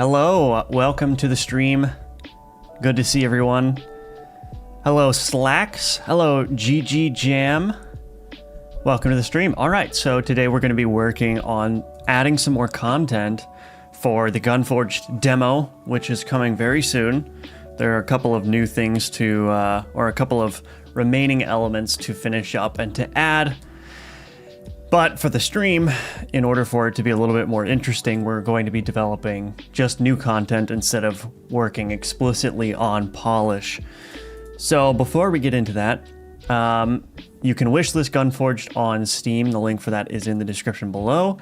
Hello, welcome to the stream. Good to see everyone. Hello, Slacks. Hello, GG Jam. Welcome to the stream. All right, so today we're going to be working on adding some more content for the Gunforged demo, which is coming very soon. There are a couple of new things to, or a couple of remaining elements to finish up and to add. But for the stream, in order for it to be a little bit more interesting, we're going to be developing just new content instead of working explicitly on polish. So before we get into that, you can wishlist Gunforged on Steam. The link for that is in the description below.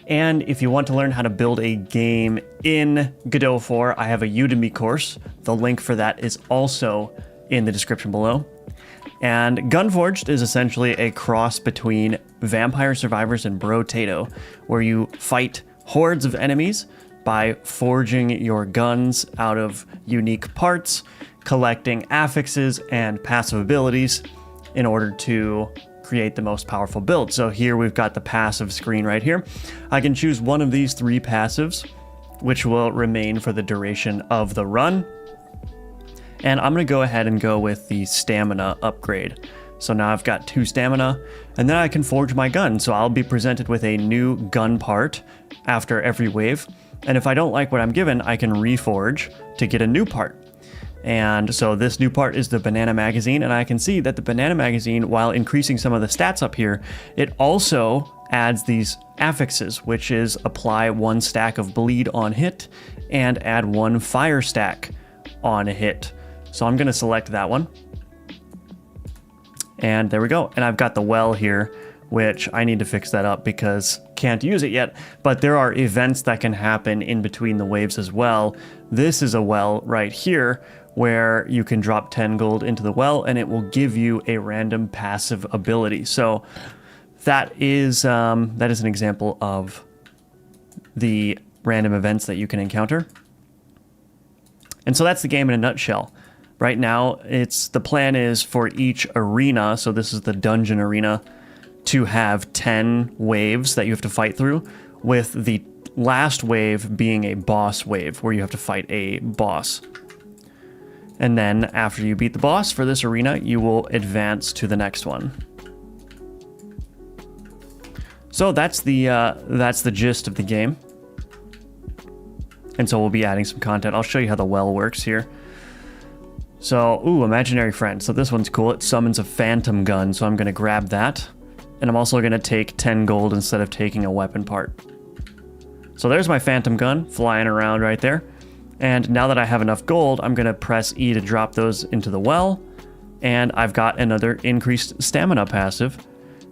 And if you want to learn how to build a game in Godot 4, I have a Udemy course. The link for that is also in the description below. And Gunforged is essentially a cross between Vampire Survivors and Brotato, where you fight hordes of enemies by forging your guns out of unique parts, collecting affixes and passive abilities in order to create the most powerful build. So here we've got the passive screen right here. I can choose one of these three passives, which will remain for the duration of the run. And I'm going to go ahead and go with the stamina upgrade. So now I've got 2 stamina, and then I can forge my gun. So I'll be presented with a new gun part after every wave. And if I don't like what I'm given, I can reforge to get a new part. And so this new part is the banana magazine, and I can see that the banana magazine, while increasing some of the stats up here, it also adds these affixes, which is apply 1 stack of bleed on hit and add 1 fire stack on a hit. So I'm going to select that one. And there we go. And I've got the well here, which I need to fix that up because can't use it yet. But there are events that can happen in between the waves as well. This is a well right here where you can drop 10 gold into the well and it will give you a random passive ability. So that is an example of the random events that you can encounter. And so that's the game in a nutshell. Right now, the plan is for each arena, so this is the dungeon arena, to have 10 waves that you have to fight through, with the last wave being a boss wave, where you have to fight a boss. And then after you beat the boss for this arena, you will advance to the next one. So that's the gist of the game. And so we'll be adding some content. I'll show you how the well works here. So, imaginary friend. So this one's cool. It summons a phantom gun, so I'm going to grab that. And I'm also going to take 10 gold instead of taking a weapon part. So there's my phantom gun flying around right there. And now that I have enough gold, I'm going to press E to drop those into the well. And I've got another increased stamina passive.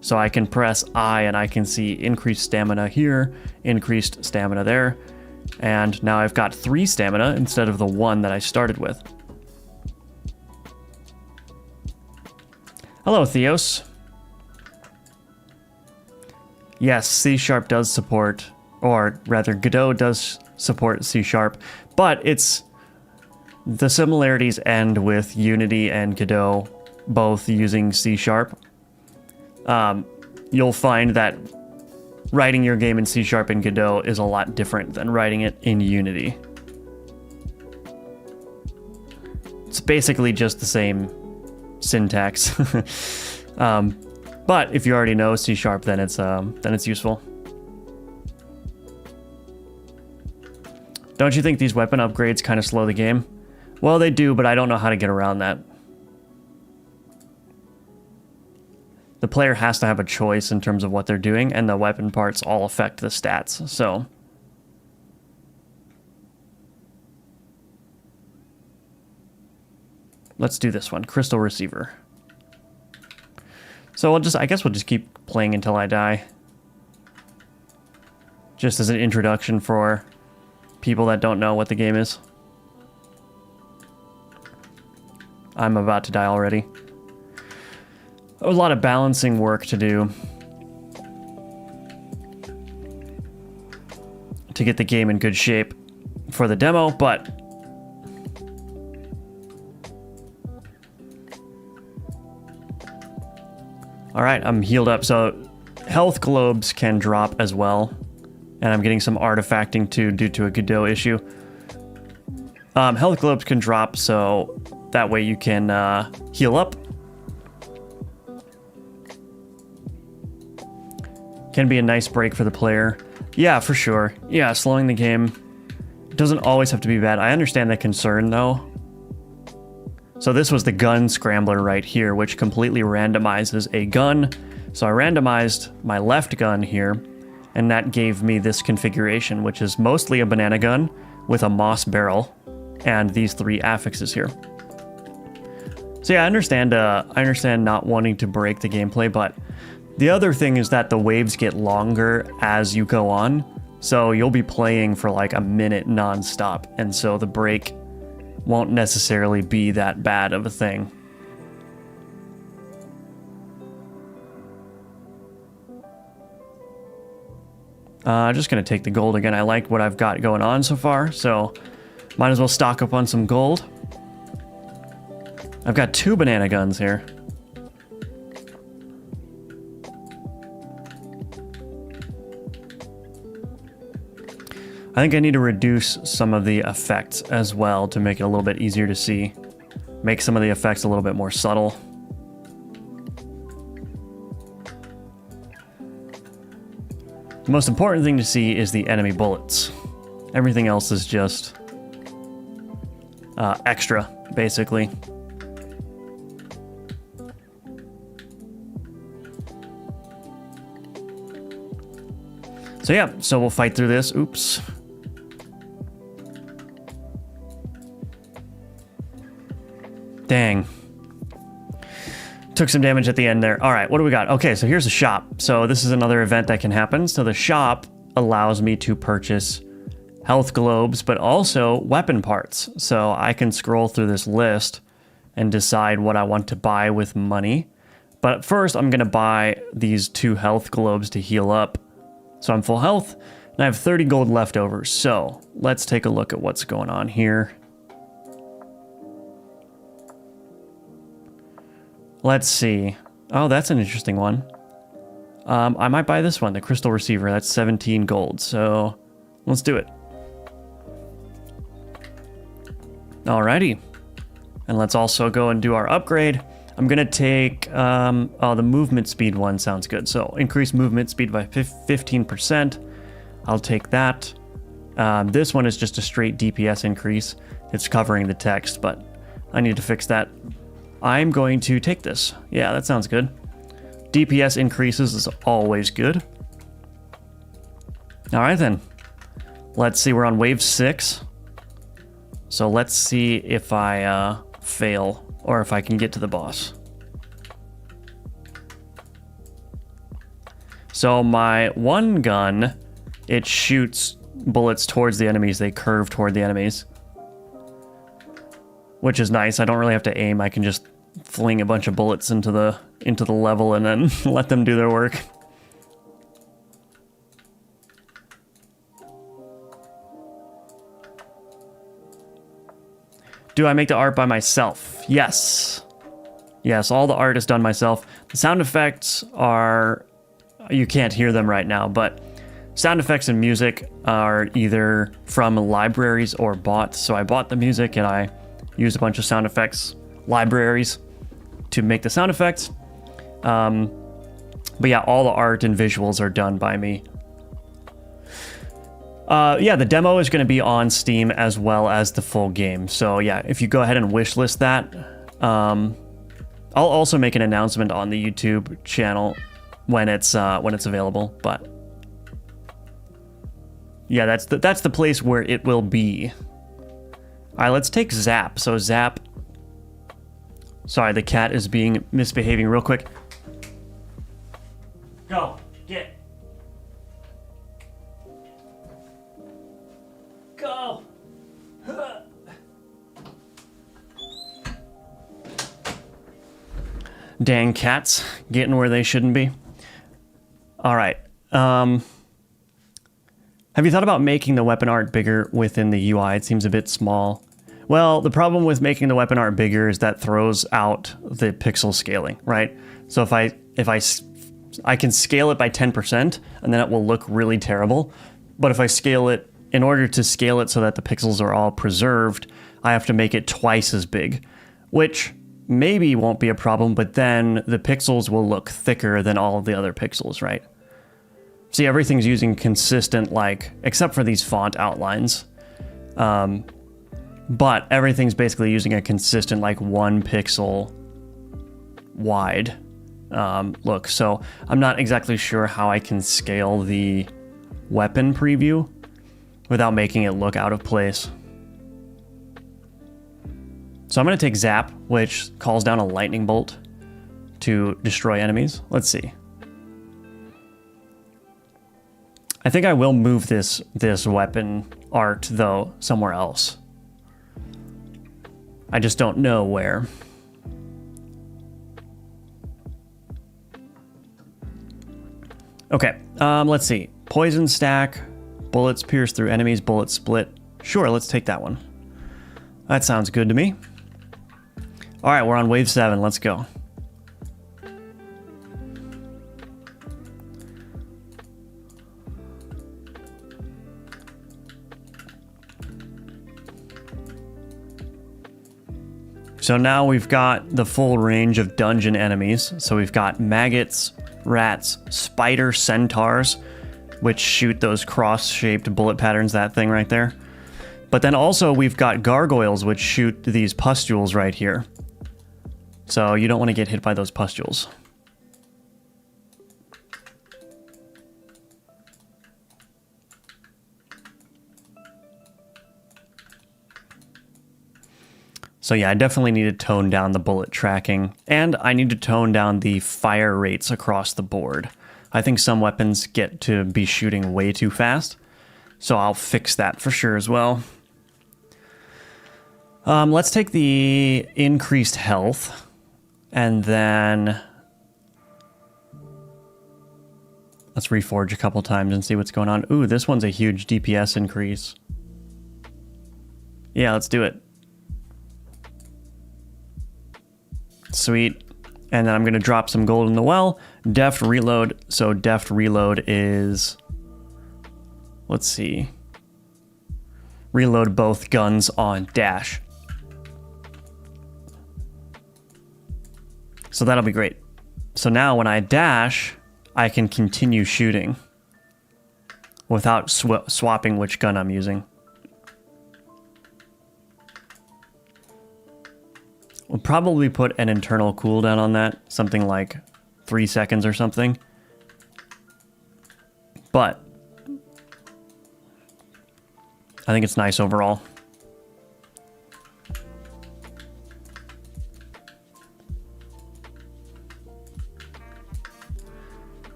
So I can press I and I can see increased stamina here, increased stamina there. And now I've got 3 stamina instead of the 1 that I started with. Hello, Theos. Yes, C# does support, or rather Godot does support C#, but the similarities end with Unity and Godot both using C#. You'll find that writing your game in C# in Godot is a lot different than writing it in Unity. It's basically just the same syntax. But if you already know C#, then it's useful. Don't you think these weapon upgrades kind of slow the game? Well, they do, but I don't know how to get around that. The player has to have a choice in terms of what they're doing, and the weapon parts all affect the stats, so. Let's do this one, Crystal Receiver. So I guess we'll just keep playing until I die. Just as an introduction for people that don't know what the game is. I'm about to die already. A lot of balancing work to do to get the game in good shape for the demo, but all right, I'm healed up. So health globes can drop as well, and I'm getting some artifacting too due to a Godot issue. Health globes can drop, so that way you can heal up. Can be a nice break for the player. Yeah, for sure. Yeah, slowing the game doesn't always have to be bad. I understand that concern, though. So this was the gun scrambler right here, which completely randomizes a gun. So I randomized my left gun here, and that gave me this configuration, which is mostly a banana gun with a moss barrel and these 3 affixes here. So yeah, I understand not wanting to break the gameplay, but the other thing is that the waves get longer as you go on. So you'll be playing for like a minute non-stop, and so the break won't necessarily be that bad of a thing. Just gonna take the gold again. I like what I've got going on so far, so might as well stock up on some gold. I've got 2 banana guns here. I think I need to reduce some of the effects as well to make it a little bit easier to see. Make some of the effects a little bit more subtle. The most important thing to see is the enemy bullets. Everything else is just extra, basically. So yeah, so we'll fight through this. Oops. Dang. Took some damage at the end there. All right, what do we got? Okay, so here's a shop. So this is another event that can happen. So the shop allows me to purchase health globes, but also weapon parts. So I can scroll through this list and decide what I want to buy with money. But first, I'm going to buy these 2 health globes to heal up. So I'm full health, and I have 30 gold left over. So let's take a look at what's going on here. Let's see. Oh, that's an interesting one. I might buy this one, the crystal receiver. That's 17 gold, so let's do it. Alrighty. And let's also go and do our upgrade. I'm going to take, oh, the movement speed one sounds good. So increase movement speed by 15%. I'll take that. This one is just a straight DPS increase. It's covering the text, but I need to fix that. I'm going to take this. Yeah, that sounds good. DPS increases is always good. All right, then. Let's see, we're on wave 6. So let's see if I fail or if I can get to the boss. So my one gun, it shoots bullets towards the enemies. They curve toward the enemies, which is nice. I don't really have to aim. I can just fling a bunch of bullets into the level and then let them do their work. Do I make the art by myself? Yes. Yes, all the art is done myself. The sound effects are, you can't hear them right now, but sound effects and music are either from libraries or bought. So I bought the music and I used a bunch of sound effects libraries to make the sound effects. But yeah, all the art and visuals are done by me. Yeah, the demo is going to be on Steam as well as the full game. So yeah, if you go ahead and wishlist that, I'll also make an announcement on the YouTube channel when it's available. But yeah, that's the place where it will be. All right, let's take Zap. So Zap. Sorry, the cat is misbehaving real quick. Go, get. Go. Dang cats, getting where they shouldn't be. All right. Have you thought about making the weapon art bigger within the UI? It seems a bit small. Well, the problem with making the weapon art bigger is that throws out the pixel scaling, right? So if I can scale it by 10% and then it will look really terrible. But if I scale it, in order to scale it so that the pixels are all preserved, I have to make it twice as big, which maybe won't be a problem, but then the pixels will look thicker than all of the other pixels, right? See, everything's using consistent, like, except for these font outlines. But everything's basically using a consistent, like, 1 pixel wide look. So I'm not exactly sure how I can scale the weapon preview without making it look out of place. So I'm going to take Zap, which calls down a lightning bolt to destroy enemies. Let's see. I think I will move this weapon art, though, somewhere else. I just don't know where. Okay, let's see. Poison stack, bullets pierce through enemies, bullets split. Sure, let's take that one. That sounds good to me. All right, we're on wave 7. Let's go. So now we've got the full range of dungeon enemies. So we've got maggots, rats, spider centaurs, which shoot those cross-shaped bullet patterns, that thing right there. But then also we've got gargoyles, which shoot these pustules right here. So you don't want to get hit by those pustules. So yeah, I definitely need to tone down the bullet tracking, and I need to tone down the fire rates across the board. I think some weapons get to be shooting way too fast, so I'll fix that for sure as well. Let's take the increased health, and then let's reforge a couple times and see what's going on. Ooh, this one's a huge DPS increase. Yeah, let's do it. Sweet. And then I'm going to drop some gold in the well. Deft reload. So deft reload is... Let's see. Reload both guns on dash. So that'll be great. So now when I dash, I can continue shooting without swapping which gun I'm using. We'll probably put an internal cooldown on that, something like 3 seconds or something. But I think it's nice overall.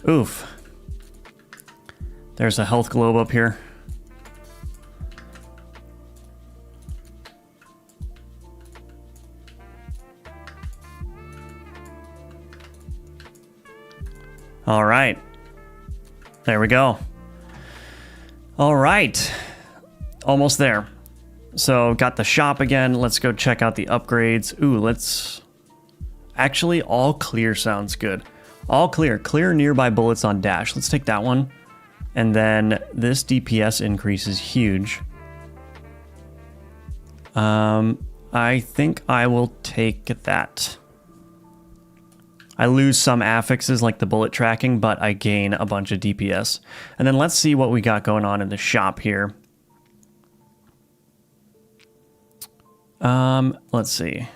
Oof. There's a health globe up here. All right. There we go. All right. Almost there. So got the shop again. Let's go check out the upgrades. Ooh, let's... Actually, all clear sounds good. All clear. Clear nearby bullets on dash. Let's take that one. And then this DPS increase is huge. I think I will take that. I lose some affixes like the bullet tracking, but I gain a bunch of DPS. And then let's see what we got going on in the shop here. Let's see.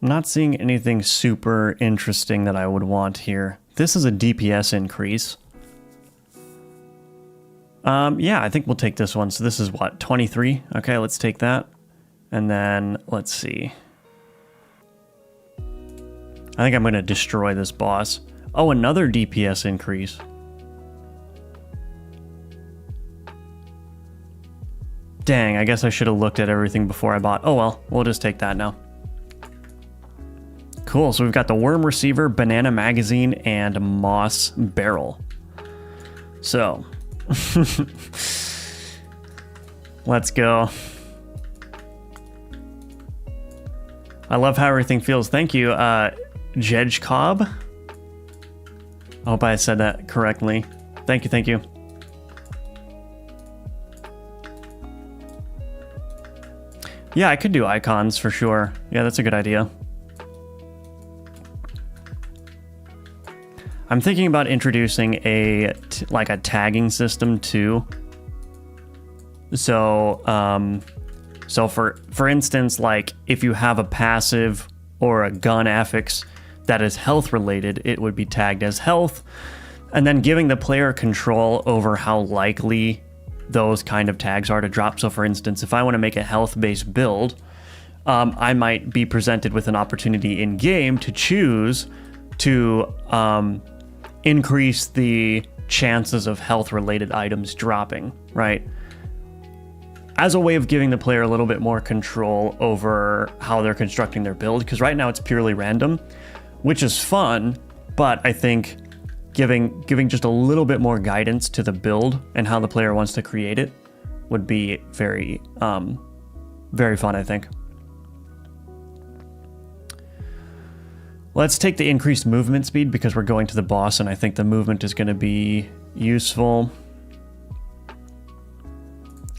I'm not seeing anything super interesting that I would want here. This is a DPS increase. Yeah, I think we'll take this one. So this is what, 23? Okay, let's take that. And then, let's see. I think I'm going to destroy this boss. Oh, another DPS increase. Dang, I guess I should have looked at everything before I bought. Oh well, we'll just take that now. Cool, so we've got the worm receiver, banana magazine, and moss barrel. So, let's go. I love how everything feels. Thank you, Jedge Cobb. I hope I said that correctly. Thank you, thank you. Yeah, I could do icons for sure. Yeah, that's a good idea. I'm thinking about introducing like a tagging system too. So, for instance, like if you have a passive or a gun affix that is health related, it would be tagged as health, and then giving the player control over how likely those kind of tags are to drop. So for instance, if I want to make a health-based build, I might be presented with an opportunity in game to choose to increase the chances of health-related items dropping, right? As a way of giving the player a little bit more control over how they're constructing their build, because right now it's purely random, which is fun, but I think giving just a little bit more guidance to the build and how the player wants to create it would be very, very fun, I think. Let's take the increased movement speed because we're going to the boss, and I think the movement is going to be useful.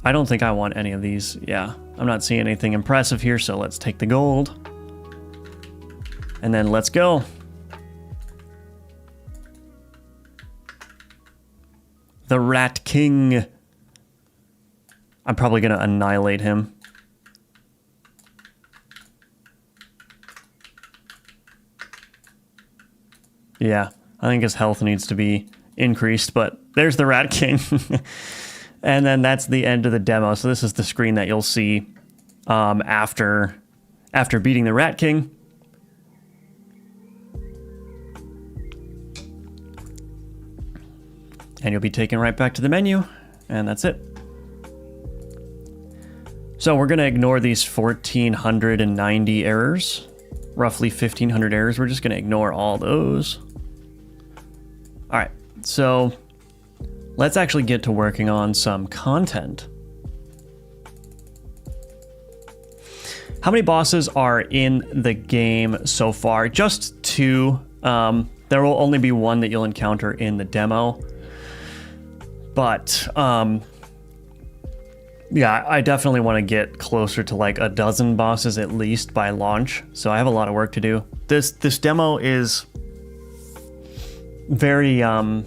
I don't think I want any of these. Yeah, I'm not seeing anything impressive here, so let's take the gold. And then let's go. The Rat King. I'm probably going to annihilate him. Yeah, I think his health needs to be increased, but there's the Rat King. And then that's the end of the demo. So this is the screen that you'll see after beating the Rat King. And you'll be taken right back to the menu, and that's it. So we're going to ignore these 1,490 errors, roughly 1,500 errors. We're just going to ignore all those. All right, so let's actually get to working on some content. How many bosses are in the game so far? Just 2. There will only be 1 that you'll encounter in the demo. But, yeah, I definitely want to get closer to like a dozen bosses at least by launch. So I have a lot of work to do. This demo is very, is going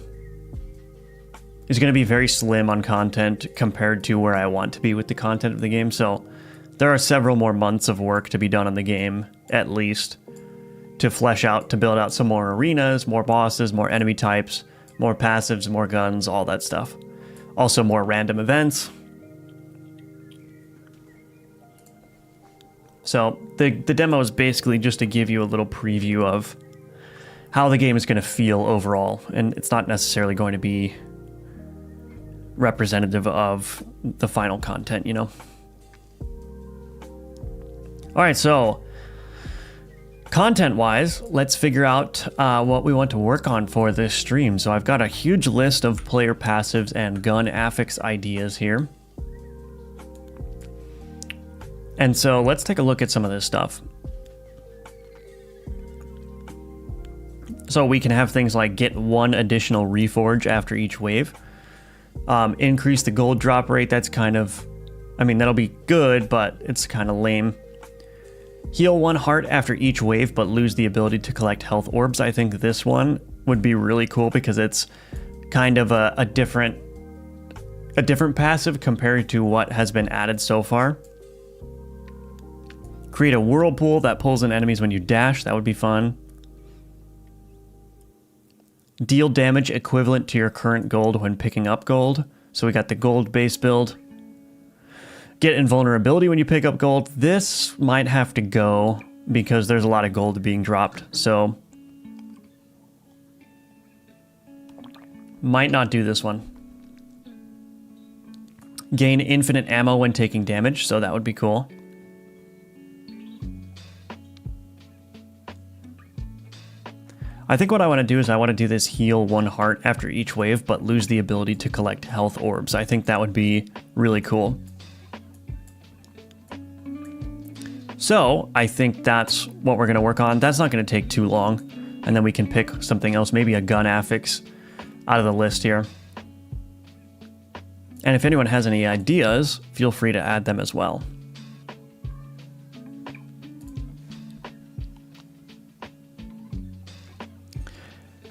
to be very slim on content compared to where I want to be with the content of the game. So there are several more months of work to be done on the game, at least, to flesh out, to build out some more arenas, more bosses, more enemy types, more passives, more guns, all that stuff. Also more random events. So the demo is basically just to give you a little preview of how the game is going to feel overall. And it's not necessarily going to be representative of the final content, you know? All right, so content-wise, let's figure out what we want to work on for this stream. So I've got a huge list of player passives and gun affix ideas here. And so let's take a look at some of this stuff. So we can have things like get 1 additional reforge after each wave. Increase the gold drop rate. That's kind of, I mean, that'll be good, but it's kind of lame. Heal 1 heart after each wave, but lose the ability to collect health orbs. I think this one would be really cool because it's kind of a different passive compared to what has been added so far. Create a whirlpool that pulls in enemies when you dash. That would be fun. Deal damage equivalent to your current gold when picking up gold. So we got the gold base build. Get invulnerability when you pick up gold. This might have to go because there's a lot of gold being dropped. So might not do this one. Gain infinite ammo when taking damage. So that would be cool. I think what I want to do is I want to do this heal 1 heart after each wave, but lose the ability to collect health orbs. I think that would be really cool. So I think that's what we're going to work on. That's not going to take too long. And then we can pick something else, maybe a gun affix out of the list here. And if anyone has any ideas, feel free to add them as well.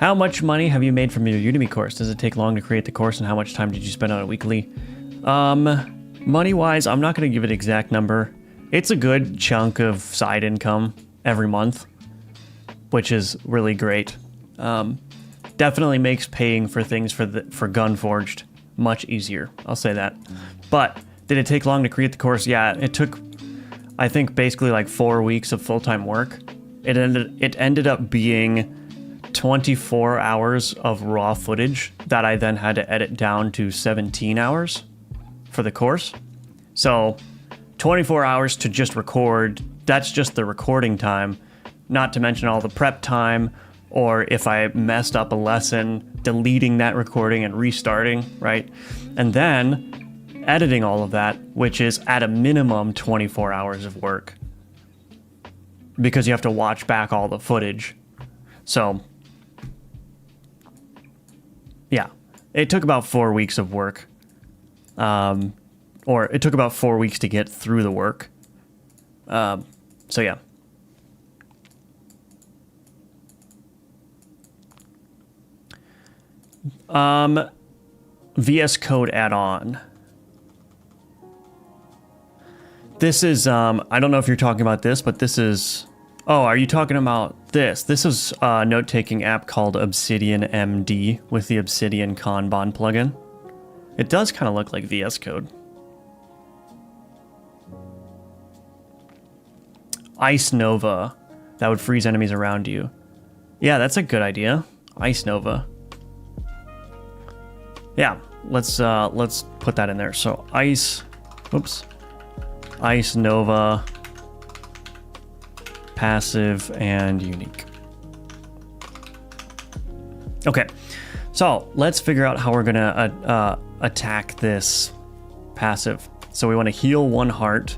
How much money have you made from your Udemy course? Does it take long to create the course, and how much time did you spend on it weekly? Money-wise, I'm not going to give it an exact number. It's a good chunk of side income every month, which is really great. Definitely makes paying for things for Gunforged much easier. I'll say that. But did it take long to create the course? Yeah, it took, I think, basically like 4 weeks of full-time work. It ended up being 24 hours of raw footage that I then had to edit down to 17 hours for the course. So 24 hours to just record, that's just the recording time, not to mention all the prep time, or if I messed up a lesson, deleting that recording and restarting, right? And then editing all of that, which is at a minimum 24 hours of work, because you have to watch back all the footage. So yeah, it took about 4 weeks of work. Or it took about 4 weeks to get through the work. So yeah. VS Code add-on. This is, I don't know if you're talking about this, but this is... Oh, are you talking about this? This is a note-taking app called Obsidian MD with the Obsidian Kanban plugin. It does kind of look like VS Code. Ice Nova. That would freeze enemies around you. Yeah, that's a good idea. Ice Nova. Yeah, let's put that in there. So Ice Nova, passive and unique. Okay, so let's figure out how we're gonna attack this passive. So we want to heal 1 heart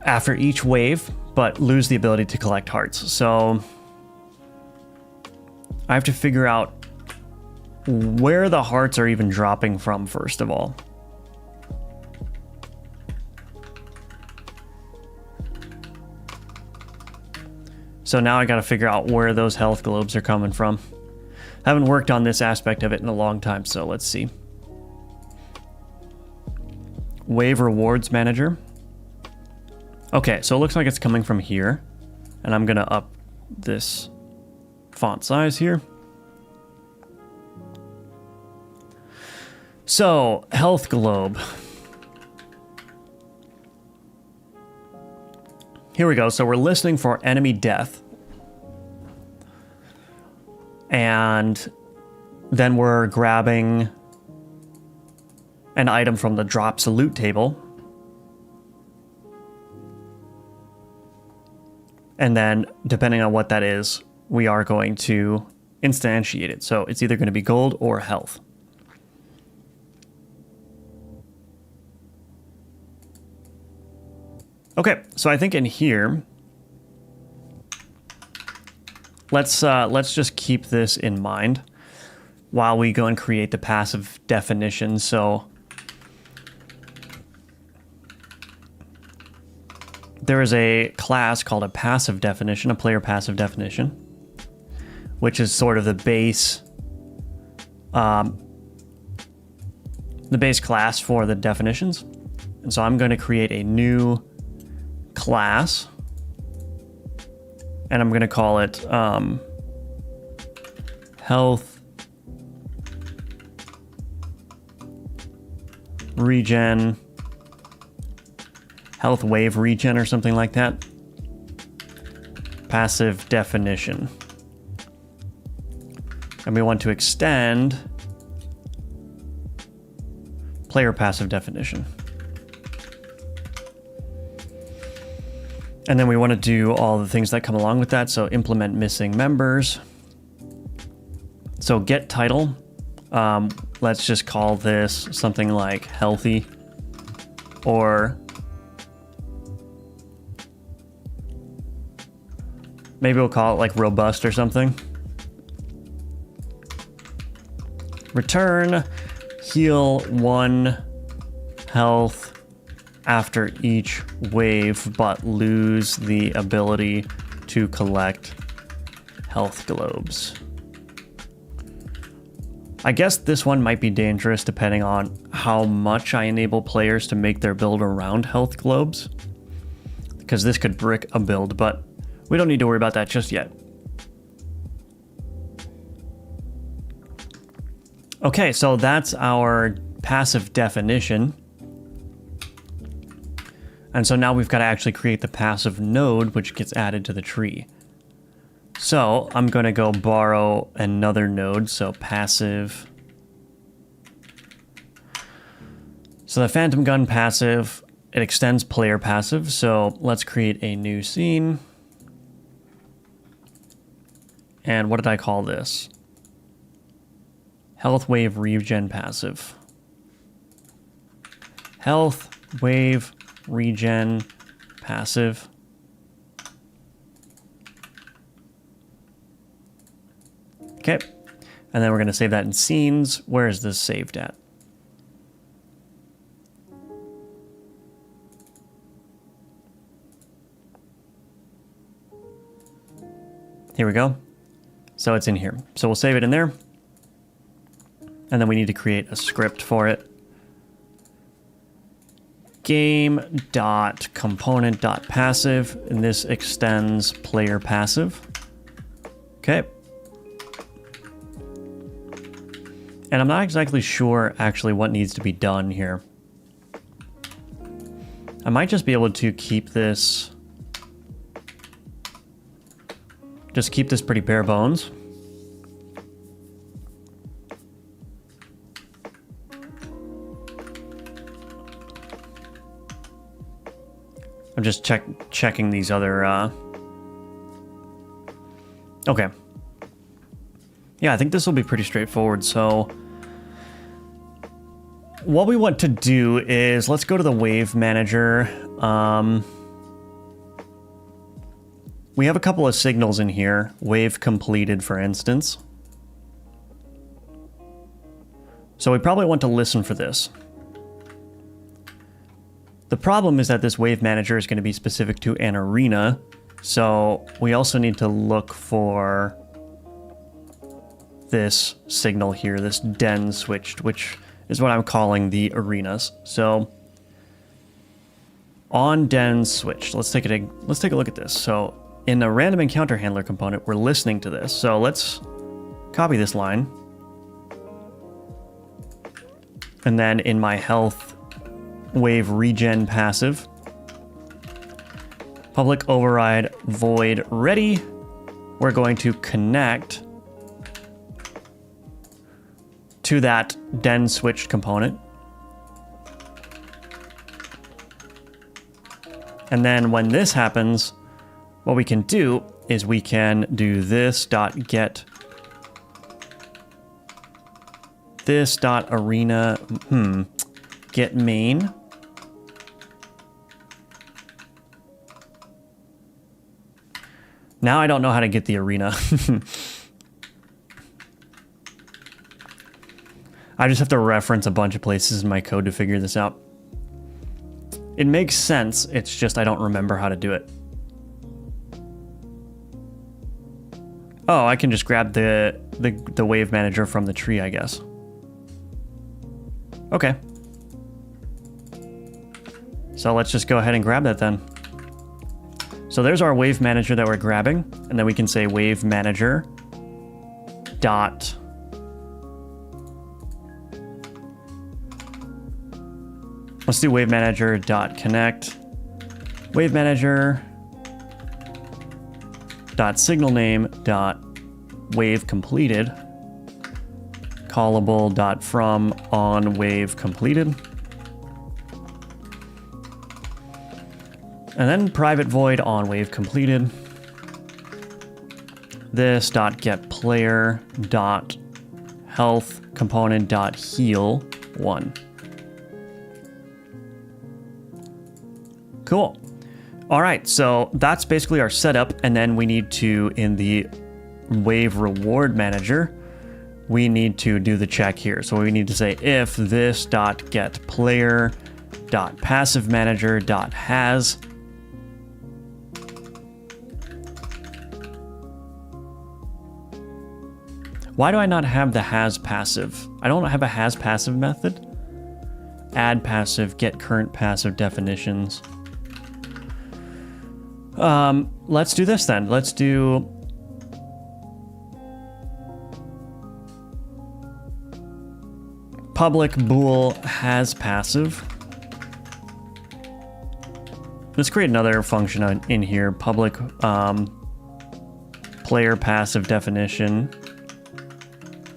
after each wave, but lose the ability to collect hearts. So I have to figure out where the hearts are even dropping from, first of all. So now I got to figure out where those health globes are coming from. I haven't worked on this aspect of it in a long time, so let's see. Wave rewards manager. Okay, so it looks like it's coming from here, and I'm gonna up this font size here. So, health globe. Here we go. So we're listening for enemy death. And then we're grabbing an item from the drops loot table. And then, depending on what that is, we are going to instantiate it. So it's either going to be gold or health. Okay, so I think in here, let's just keep this in mind while we go and create the passive definition. So there is a class called a passive definition, a player passive definition, which is sort of the base class for the definitions. And so I'm going to create a new class, and I'm going to call it health regen, health wave regen, or something like that. Passive definition. And we want to extend player passive definition. And then we want to do all the things that come along with that. So implement missing members. So get title. Let's just call this something like healthy, or maybe we'll call it like robust or something. Return heal 1 health after each wave, but lose the ability to collect health globes. I guess this one might be dangerous depending on how much I enable players to make their build around health globes, because this could brick a build, but we don't need to worry about that just yet. Okay, so that's our passive definition. And so now we've got to actually create the passive node, which gets added to the tree. So I'm going to go borrow another node, so passive. So the Phantom Gun passive, it extends player passive. So let's create a new scene. And what did I call this? Health Wave Regen passive. Health Wave Regen passive. Okay, and then we're going to save that in scenes. Where is this saved at? Here we go. So it's in here. So we'll save it in there. And then we need to create a script for it. Game.component.passive, and this extends player passive. Okay. And I'm not exactly sure actually what needs to be done here. I might just be able to keep this, just keep this pretty bare bones. I'm just checking these other, okay. Yeah, I think this will be pretty straightforward. So what we want to do is let's go to the wave manager. We have a couple of signals in here. Wave completed, for instance. So we probably want to listen for this. The problem is that this wave manager is going to be specific to an arena. So we also need to look for this signal here, this den switched, which is what I'm calling the arenas. So on den switched, let's take a look at this. So in the random encounter handler component, we're listening to this. So let's copy this line. And then in my health wave regen passive, public override void ready, we're going to connect to that den switched component. And then when this happens, what we can do is we can do this dot get this dot arena get main. Now I don't know how to get the arena. I just have to reference a bunch of places in my code to figure this out. It makes sense, it's just I don't remember how to do it. Oh, I can just grab the wave manager from the tree, I guess. Okay. So let's just go ahead and grab that then. So there's our wave manager that we're grabbing, and then we can say wave manager dot let's do wave manager dot connect wave manager dot signal name dot wave completed callable dot from on wave completed, and then private void on wave completed. This dot get player dot health component dot heal 1. Cool. All right, so that's basically our setup, and then we need to, in the wave reward manager, we need to do the check here. So we need to say if this dot get player dot passive manager dot has Why do I not have the has passive? I don't have a has passive method. Add passive, get current passive definitions. Let's do this then. Let's do public bool has passive. Let's create another function in here. Public player passive definition.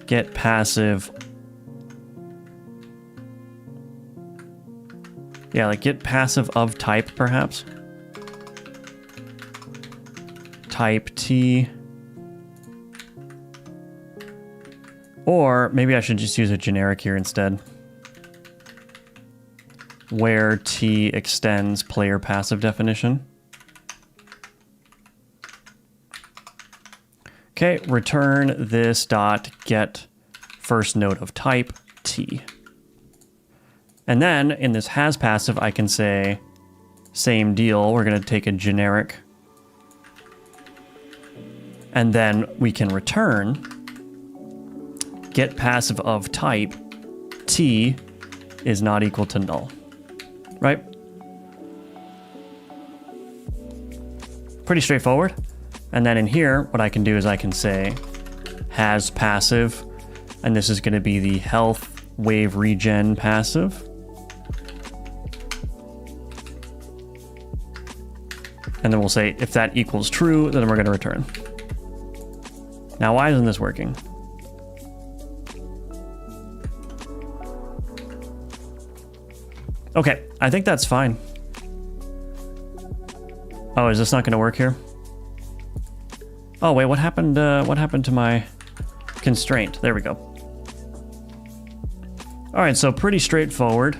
Get passive. Yeah, like get passive of type, perhaps. Type T. Or maybe I should just use a generic here instead. Where T extends player passive definition. Okay, return this dot get first node of type T. And then in this has passive, I can say same deal. We're going to take a generic. And then we can return get passive of type T is not equal to null. Right? Pretty straightforward. And then in here, what I can do is I can say has passive, and this is going to be the health wave regen passive. And then we'll say if that equals true, then we're going to return. Now, why isn't this working? Okay, I think that's fine. Oh, is this not going to work here? Oh wait, what happened to my constraint? There we go. All right, so pretty straightforward.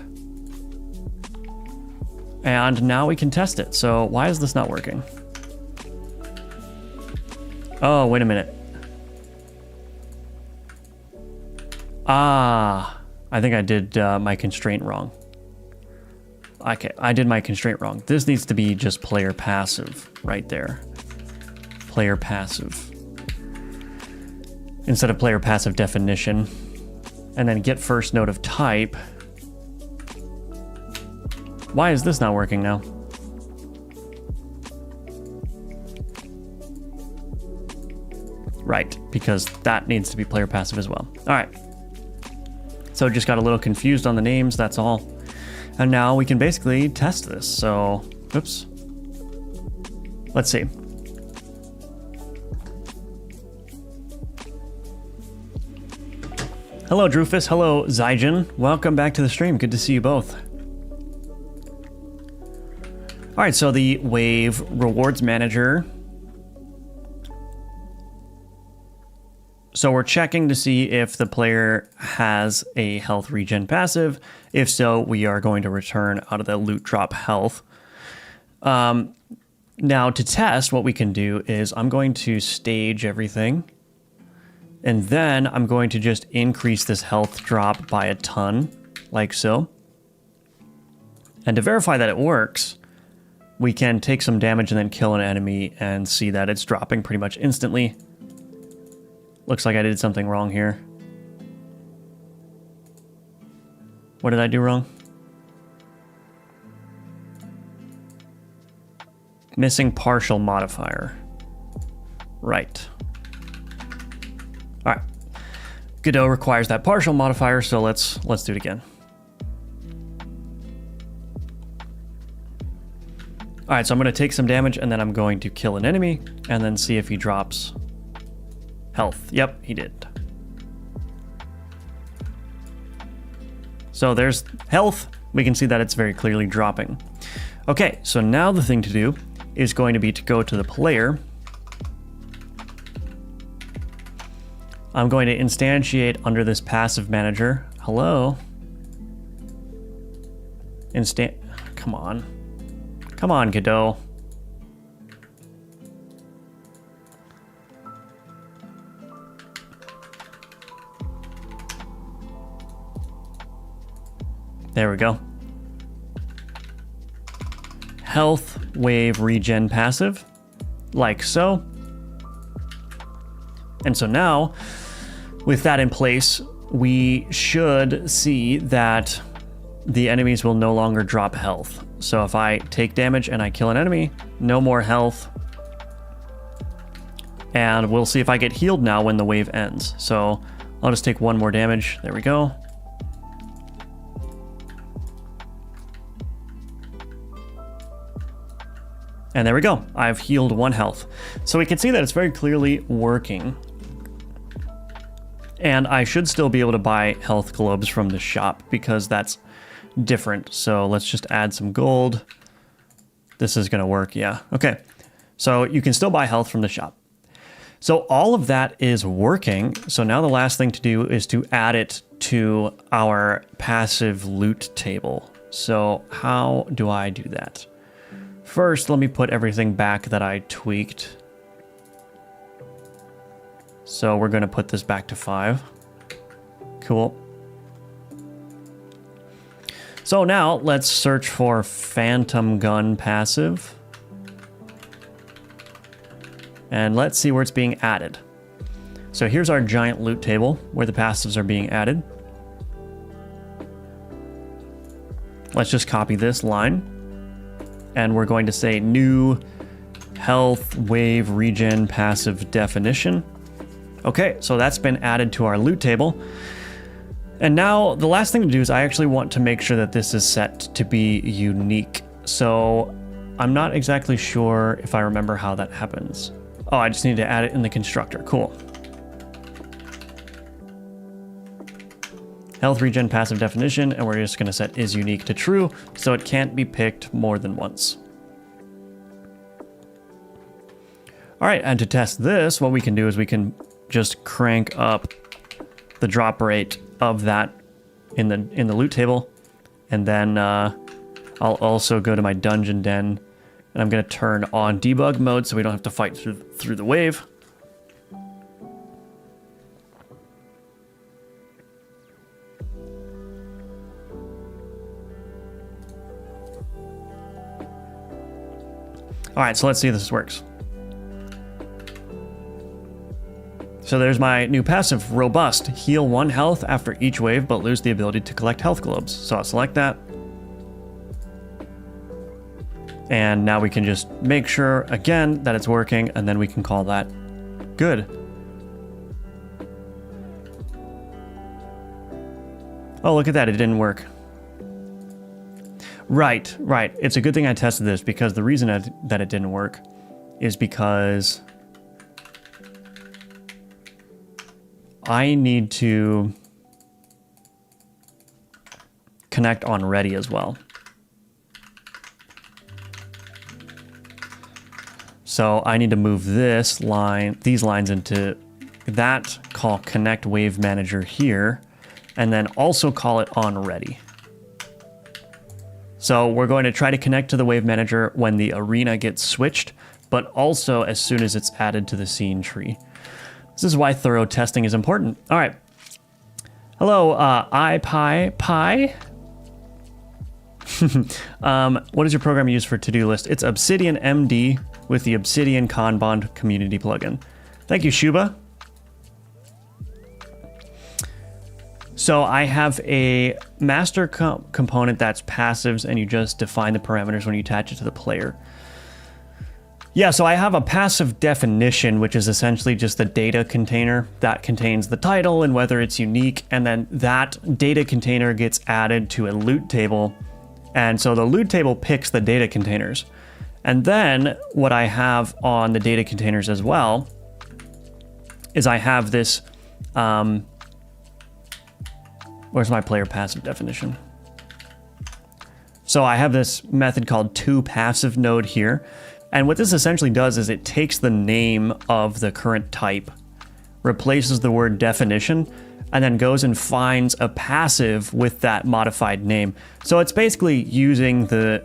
And now we can test it. So why is this not working? Oh, wait a minute. Ah, I think I did my constraint wrong. Okay, I did my constraint wrong. This needs to be just player passive right there. Player passive instead of player passive definition, and then get first node of type. Why is this not working now? Right, because that needs to be player passive as well. All right, so just got a little confused on the names, that's all. And now we can basically test this. So, oops, let's see. Hello, Drufus. Hello, Zygen. Welcome back to the stream. Good to see you both. All right, so the Wave Rewards Manager. So we're checking to see if the player has a health regen passive. If so, we are going to return out of the loot drop health. Now to test, what we can do is I'm going to stage everything. And then I'm going to just increase this health drop by a ton, like so. And to verify that it works, we can take some damage and then kill an enemy and see that it's dropping pretty much instantly. Looks like I did something wrong here. What did I do wrong? Missing partial modifier. Right. All right, Godot requires that partial modifier, so let's do it again. All right, so I'm going to take some damage, and then I'm going to kill an enemy, and then see if he drops health. Yep, he did. So there's health. We can see that it's very clearly dropping. Okay, so now the thing to do is going to be to go to the player. I'm going to instantiate under this passive manager. Hello. Come on. Come on, Godot. There we go. Health wave regen passive, like so. And so now, with that in place, we should see that the enemies will no longer drop health. So if I take damage and I kill an enemy, no more health. And we'll see if I get healed now when the wave ends. So I'll just take one more damage. There we go. And there we go. I've healed 1 health. So we can see that it's very clearly working. And I should still be able to buy health globes from the shop because that's different. So let's just add some gold. This is going to work. Yeah. Okay. So you can still buy health from the shop. So all of that is working. So now the last thing to do is to add it to our passive loot table. So how do I do that? First, let me put everything back that I tweaked. So we're going to put this back to 5. Cool. So now let's search for Phantom Gun passive. And let's see where it's being added. So here's our giant loot table where the passives are being added. Let's just copy this line. And we're going to say new health wave regen passive definition. Okay, so that's been added to our loot table. And now the last thing to do is I actually want to make sure that this is set to be unique. So I'm not exactly sure if I remember how that happens. Oh, I just need to add it in the constructor. Cool. Health regen passive definition, and we're just going to set is unique to true, so it can't be picked more than once. All right, and to test this, what we can do is we can just crank up the drop rate of that in the loot table, and then I'll also go to my dungeon den, and I'm going to turn on debug mode so we don't have to fight through the wave. All right, so let's see if this works. So there's my new passive, Robust. Heal 1 health after each wave, but lose the ability to collect health globes. So I'll select that. And now we can just make sure, again, that it's working, and then we can call that good. Oh, look at that, it didn't work. Right. It's a good thing I tested this, because the reason that it didn't work is because I need to connect on ready as well. So I need to move these lines into that, call connect wave manager here, and then also call it on ready. So we're going to try to connect to the wave manager when the arena gets switched, but also as soon as it's added to the scene tree. This is why thorough testing is important. All right. Hello, iPie. What is your program used for to-do list? It's Obsidian MD with the Obsidian Kanban community plugin. Thank you, Shuba. So I have a master component that's passives, and you just define the parameters when you attach it to the player. Yeah, so I have a passive definition, which is essentially just the data container that contains the title and whether it's unique, and then that data container gets added to a loot table. And so the loot table picks the data containers. And then what I have on the data containers as well is I have this, where's my player passive definition? So I have this method called toPassive node here. And what this essentially does is it takes the name of the current type, replaces the word definition, and then goes and finds a passive with that modified name. So it's basically using the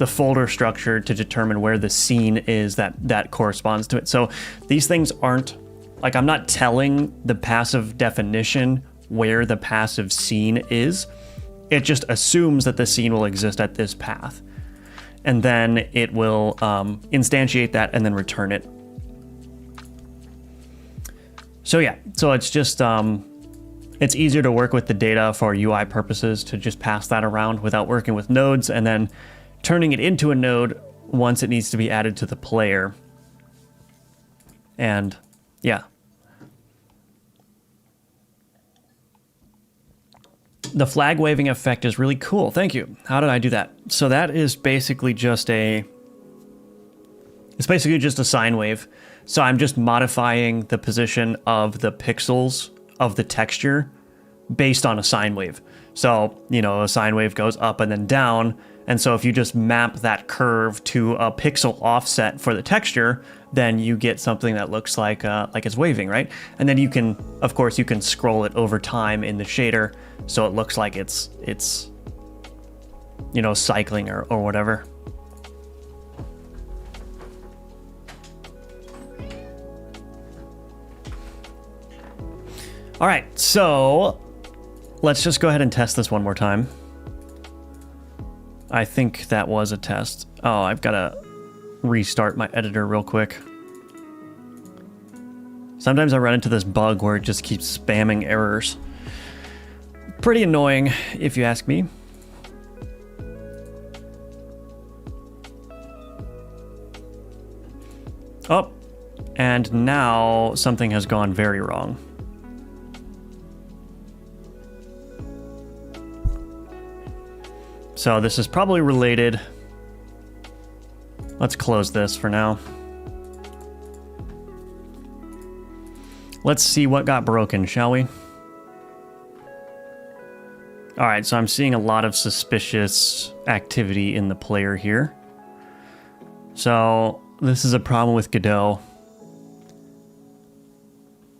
folder structure to determine where the scene is that corresponds to it. So these things aren't, like, I'm not telling the passive definition where the passive scene is. it just assumes that the scene will exist at this path. And then it will instantiate that and then return it. So yeah, so it's just, it's easier to work with the data for UI purposes to just pass that around without working with nodes and then turning it into a node once it needs to be added to the player. And yeah. The flag waving effect is really cool. Thank you. How did I do that? So that is basically just it's basically just a sine wave. So I'm just modifying the position of the pixels of the texture based on a sine wave. So, you know, a sine wave goes up and then down. And so if you just map that curve to a pixel offset for the texture, then you get something that looks like it's waving, right? And then you can, of course, you can scroll it over time in the shader so it looks like it's you know, cycling or whatever. All right, so let's just go ahead and test this one more time. I think that was a test. Oh, I've got to restart my editor real quick. Sometimes I run into this bug where it just keeps spamming errors. Pretty annoying, if you ask me. Oh, and now something has gone very wrong. So this is probably related. Let's close this for now. Let's see what got broken, shall we? All right, so I'm seeing a lot of suspicious activity in the player here. So this is a problem with Godot.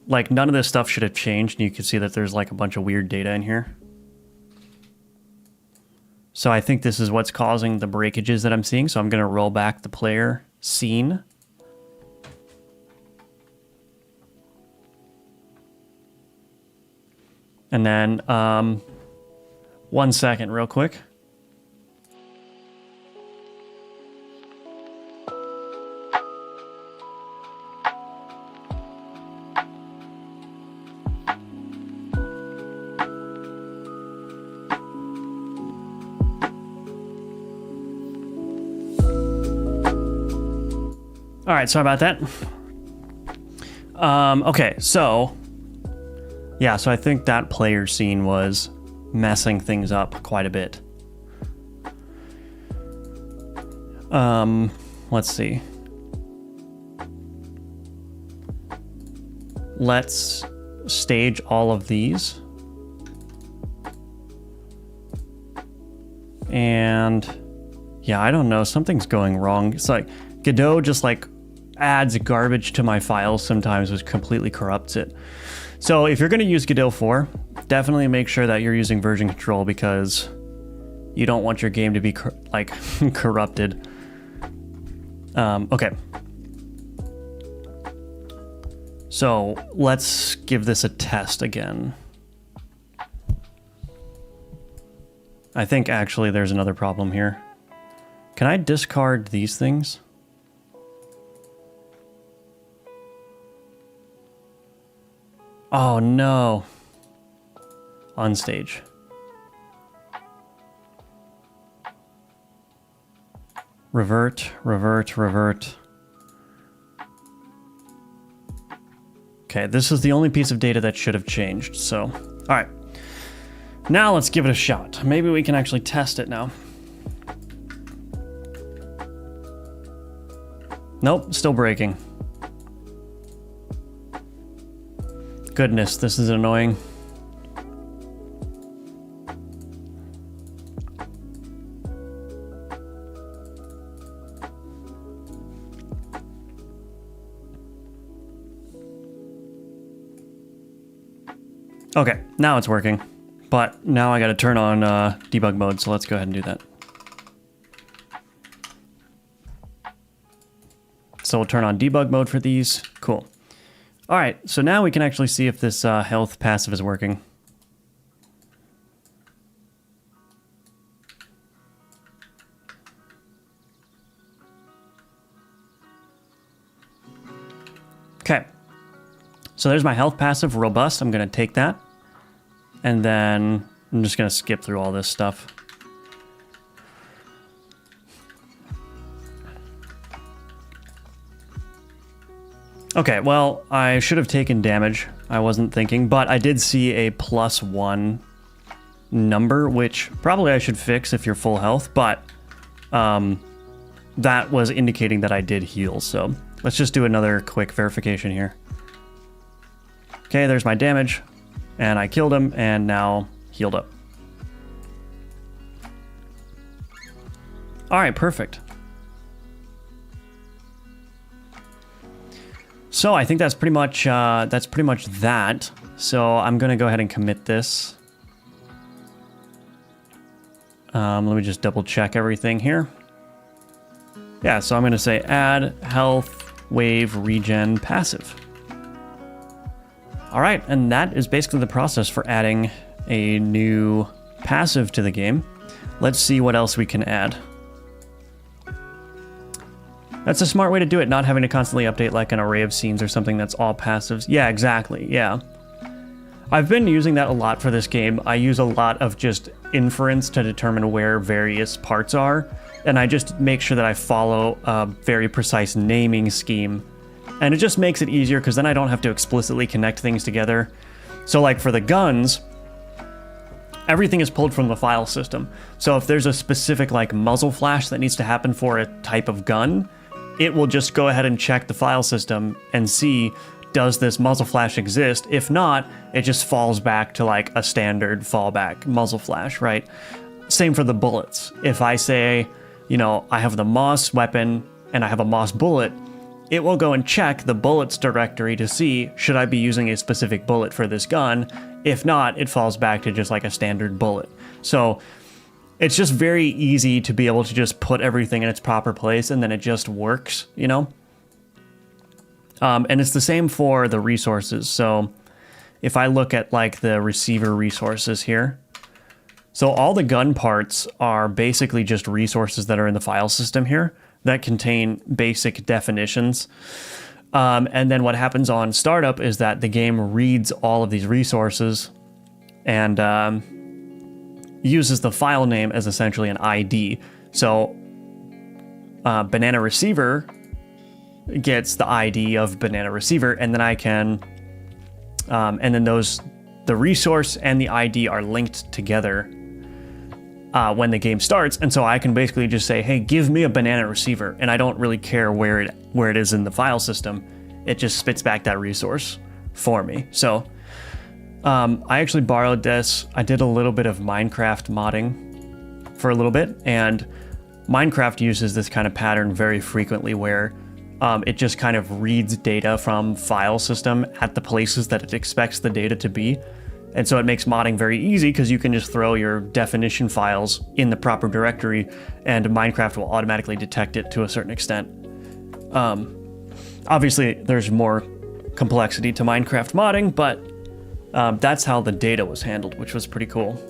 Like, none of this stuff should have changed, and you can see that there's like a bunch of weird data in here. So I think this is what's causing the breakages that I'm seeing. So I'm going to roll back the player scene. And then 1 second real quick. All right, sorry about that. Okay, so yeah, so I think that player scene was messing things up quite a bit. Let's see. Let's stage all of these. And yeah, I don't know, something's going wrong. It's like Godot just like adds garbage to my files sometimes, which completely corrupts it. So if you're going to use Godot 4, definitely make sure that you're using version control because you don't want your game to be corrupted. Okay. So let's give this a test again. I think actually there's another problem here. Can I discard these things? Oh no. On stage. Revert, revert, revert. Okay, this is the only piece of data that should have changed, so. All right. Now let's give it a shot. Maybe we can actually test it now. Nope, still breaking. Goodness, this is annoying. Okay, now it's working. But now I gotta turn on debug mode, so let's go ahead and do that. So we'll turn on debug mode for these. Cool. All right, so now we can actually see if this health passive is working. So there's my health passive, robust. I'm going to take that. And then I'm just going to skip through all this stuff. Okay, well, I should have taken damage. I wasn't thinking, but I did see a +1 number, which probably I should fix if you're full health, but that was indicating that I did heal. So let's just do another quick verification here. Okay, there's my damage, and I killed him, and now healed up. All right, perfect. So I think that's pretty much that. So I'm gonna go ahead and commit this. Let me just double check everything here. Yeah, so I'm gonna say add health wave regen passive. All right, and that is basically the process for adding a new passive to the game. Let's see what else we can add. That's a smart way to do it, not having to constantly update like an array of scenes or something that's all passives. Yeah, exactly, yeah. I've been using that a lot for this game. I use a lot of just inference to determine where various parts are, and I just make sure that I follow a very precise naming scheme. And it just makes it easier because then I don't have to explicitly connect things together. So like for the guns, everything is pulled from the file system. So if there's a specific like muzzle flash that needs to happen for a type of gun, it will just go ahead and check the file system and see, does this muzzle flash exist? If not, it just falls back to like a standard fallback muzzle flash, right? Same for the bullets. If I say, you know, I have the Moss weapon and I have a Moss bullet, it will go and check the bullets directory to see, should I be using a specific bullet for this gun? If not, it falls back to just like a standard bullet. So it's just very easy to be able to just put everything in its proper place and then it just works, you know? And it's the same for the resources. So if I look at like the receiver resources here, so all the gun parts are basically just resources that are in the file system here that contain basic definitions. And then what happens on startup is that the game reads all of these resources and uses the file name as essentially an ID. So banana receiver gets the ID of banana receiver, and then I can, and then the resource and the ID are linked together when the game starts, and so I can basically just say, hey, give me a banana receiver, and I don't really care where it is in the file system. It just spits back that resource for me. So I actually borrowed this. I did a little bit of Minecraft modding for a little bit, and Minecraft uses this kind of pattern very frequently where it just kind of reads data from file system at the places that it expects the data to be. And so it makes modding very easy because you can just throw your definition files in the proper directory and Minecraft will automatically detect it to a certain extent. Obviously, there's more complexity to Minecraft modding, but that's how the data was handled, which was pretty cool.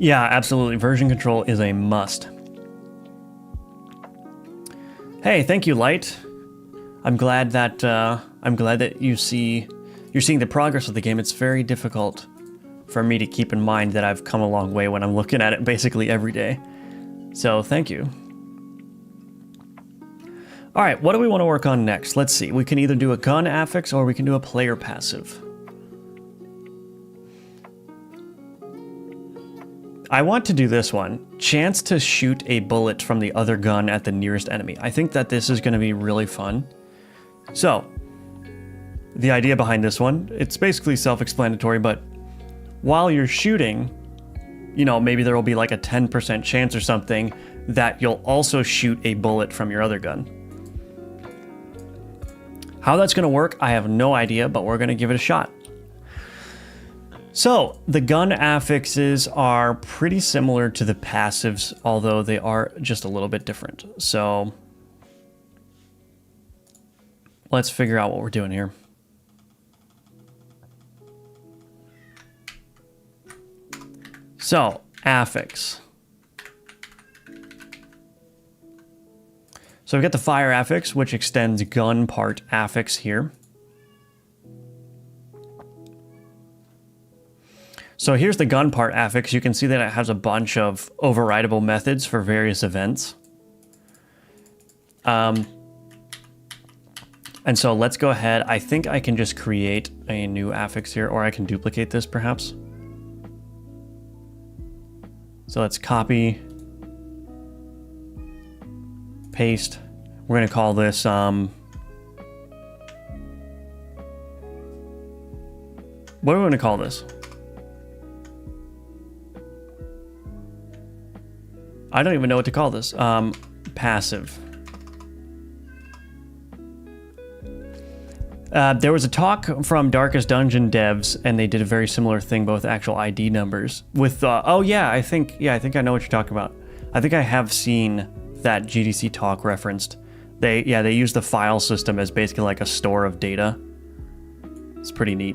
Yeah, absolutely. Version control is a must. Hey, thank you, Light. I'm glad that you're seeing the progress of the game. It's very difficult for me to keep in mind that I've come a long way when I'm looking at it basically every day. So thank you. All right, what do we want to work on next? Let's see. We can either do a gun affix or we can do a player passive. I want to do this one. Chance to shoot a bullet from the other gun at the nearest enemy. I think that this is going to be really fun. So, the idea behind this one, it's basically self-explanatory, but while you're shooting, you know, maybe there will be like a 10% chance or something that you'll also shoot a bullet from your other gun. How that's going to work, I have no idea, but we're going to give it a shot. So, the gun affixes are pretty similar to the passives, although they are just a little bit different. So, let's figure out what we're doing here. So, affix. So we've got the fire affix, which extends gun part affix here. So here's the gun part affix. You can see that it has a bunch of overridable methods for various events. And so let's go ahead. I think I can just create a new affix here, or I can duplicate this perhaps. So let's copy, paste. We're going to call this what are we going to call this? I don't even know what to call this. Passive. There was a talk from Darkest Dungeon devs, and they did a very similar thing, both actual ID numbers with. Oh yeah, I think I know what you're talking about. I think I have seen that GDC talk referenced. They use the file system as basically like a store of data. It's pretty neat.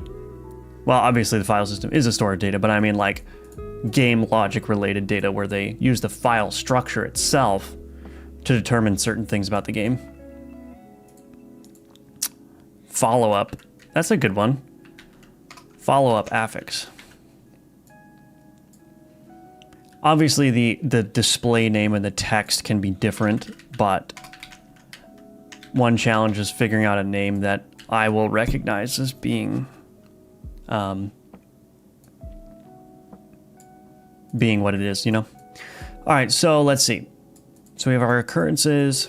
Well, obviously the file system is a store of data, but I mean like game logic related data where they use the file structure itself to determine certain things about the game. Follow-up. That's a good one. Follow-up affix. Obviously, the display name and the text can be different, but one challenge is figuring out a name that I will recognize as being what it is, you know? All right, so let's see. So we have our occurrences.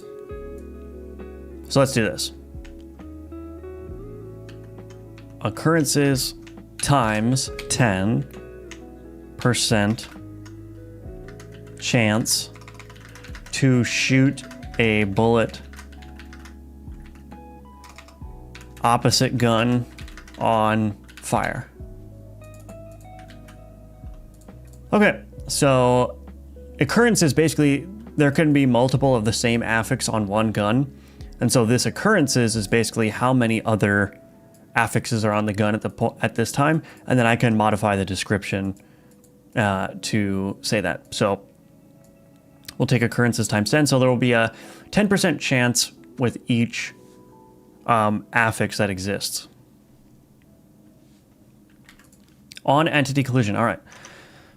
So let's do this. Occurrences times 10% chance to shoot a bullet opposite gun on fire. Okay, so occurrences, basically there can be multiple of the same affix on one gun, and so this occurrences is basically how many other affixes are on the gun at this time, and then I can modify the description to say that. So we'll take occurrences times 10, so there will be a 10% chance with each affix that exists. On entity collision, all right.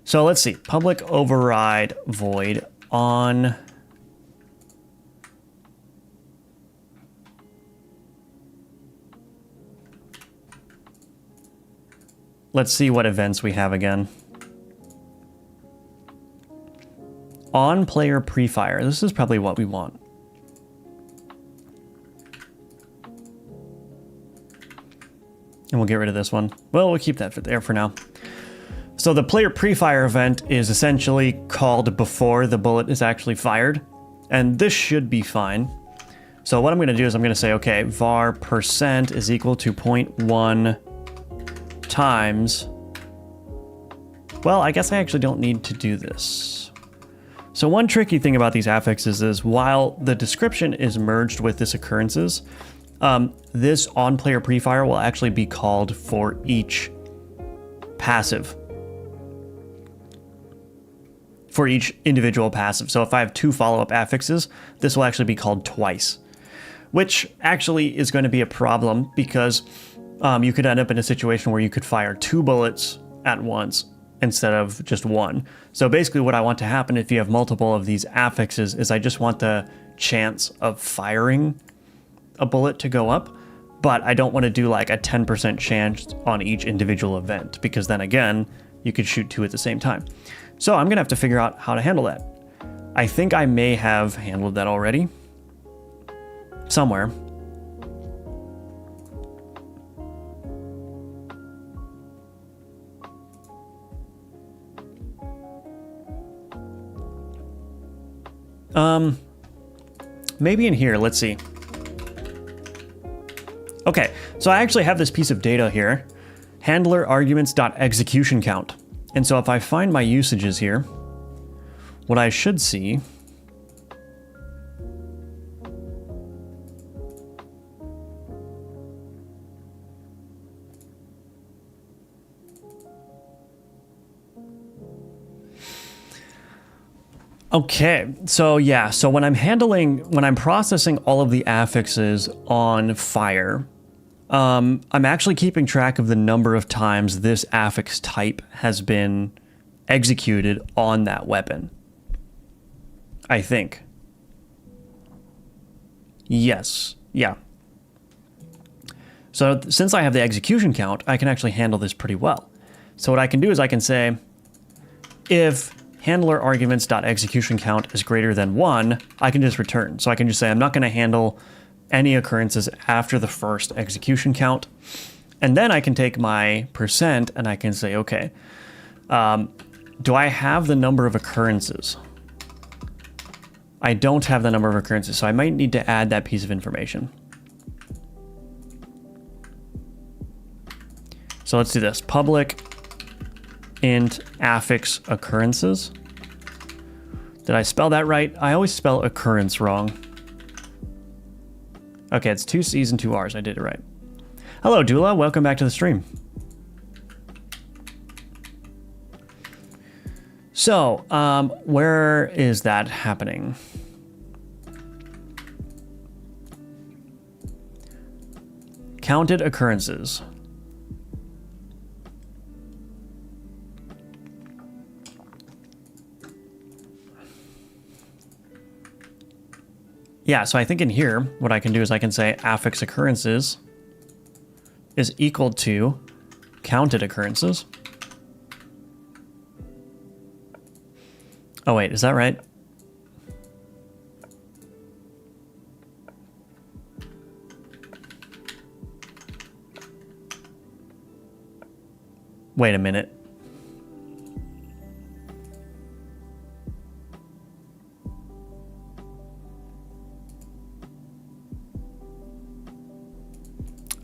So let's see, public override void on let's see what events we have again. On player pre-fire. This is probably what we want. And we'll get rid of this one. Well, we'll keep that there for now. So the player pre-fire event is essentially called before the bullet is actually fired. And this should be fine. So what I'm going to do is I'm going to say, okay, var % is equal to 0.1 times. Well, I guess I actually don't need to do this. So one tricky thing about these affixes is while the description is merged with this occurrences, this on player pre-fire will actually be called for each passive. For each individual passive. So if I have 2 follow-up affixes, this will actually be called twice, which actually is going to be a problem because you could end up in a situation where you could fire 2 bullets at once instead of just 1. So basically what I want to happen if you have multiple of these affixes is I just want the chance of firing a bullet to go up, but I don't want to do like a 10% chance on each individual event because then again, you could shoot 2 at the same time. So I'm gonna have to figure out how to handle that. I think I may have handled that already somewhere. Maybe in here, let's see. Okay, so I actually have this piece of data here, handler arguments.execution count. And so if I find my usages here, what I should see Okay, so yeah, so when I'm processing all of the affixes on fire, I'm actually keeping track of the number of times this affix type has been executed on that weapon. I think. Yes, yeah. So since I have the execution count, I can actually handle this pretty well. So what I can do is I can say, if handler arguments.execution count is greater than 1, I can just return. So I can just say I'm not going to handle any occurrences after the first execution count. And then I can take my percent and I can say, okay, do I have the number of occurrences? I don't have the number of occurrences, so I might need to add that piece of information. So let's do this. Public int affix occurrences. Did I spell that right? I always spell occurrence wrong. Okay, it's 2 C's and 2 R's. I did it right. Hello, Dula. Welcome back to the stream. So, where is that happening? Counted occurrences. Yeah, so I think in here, what I can do is I can say affix occurrences is equal to counted occurrences. Oh wait, is that right? Wait a minute.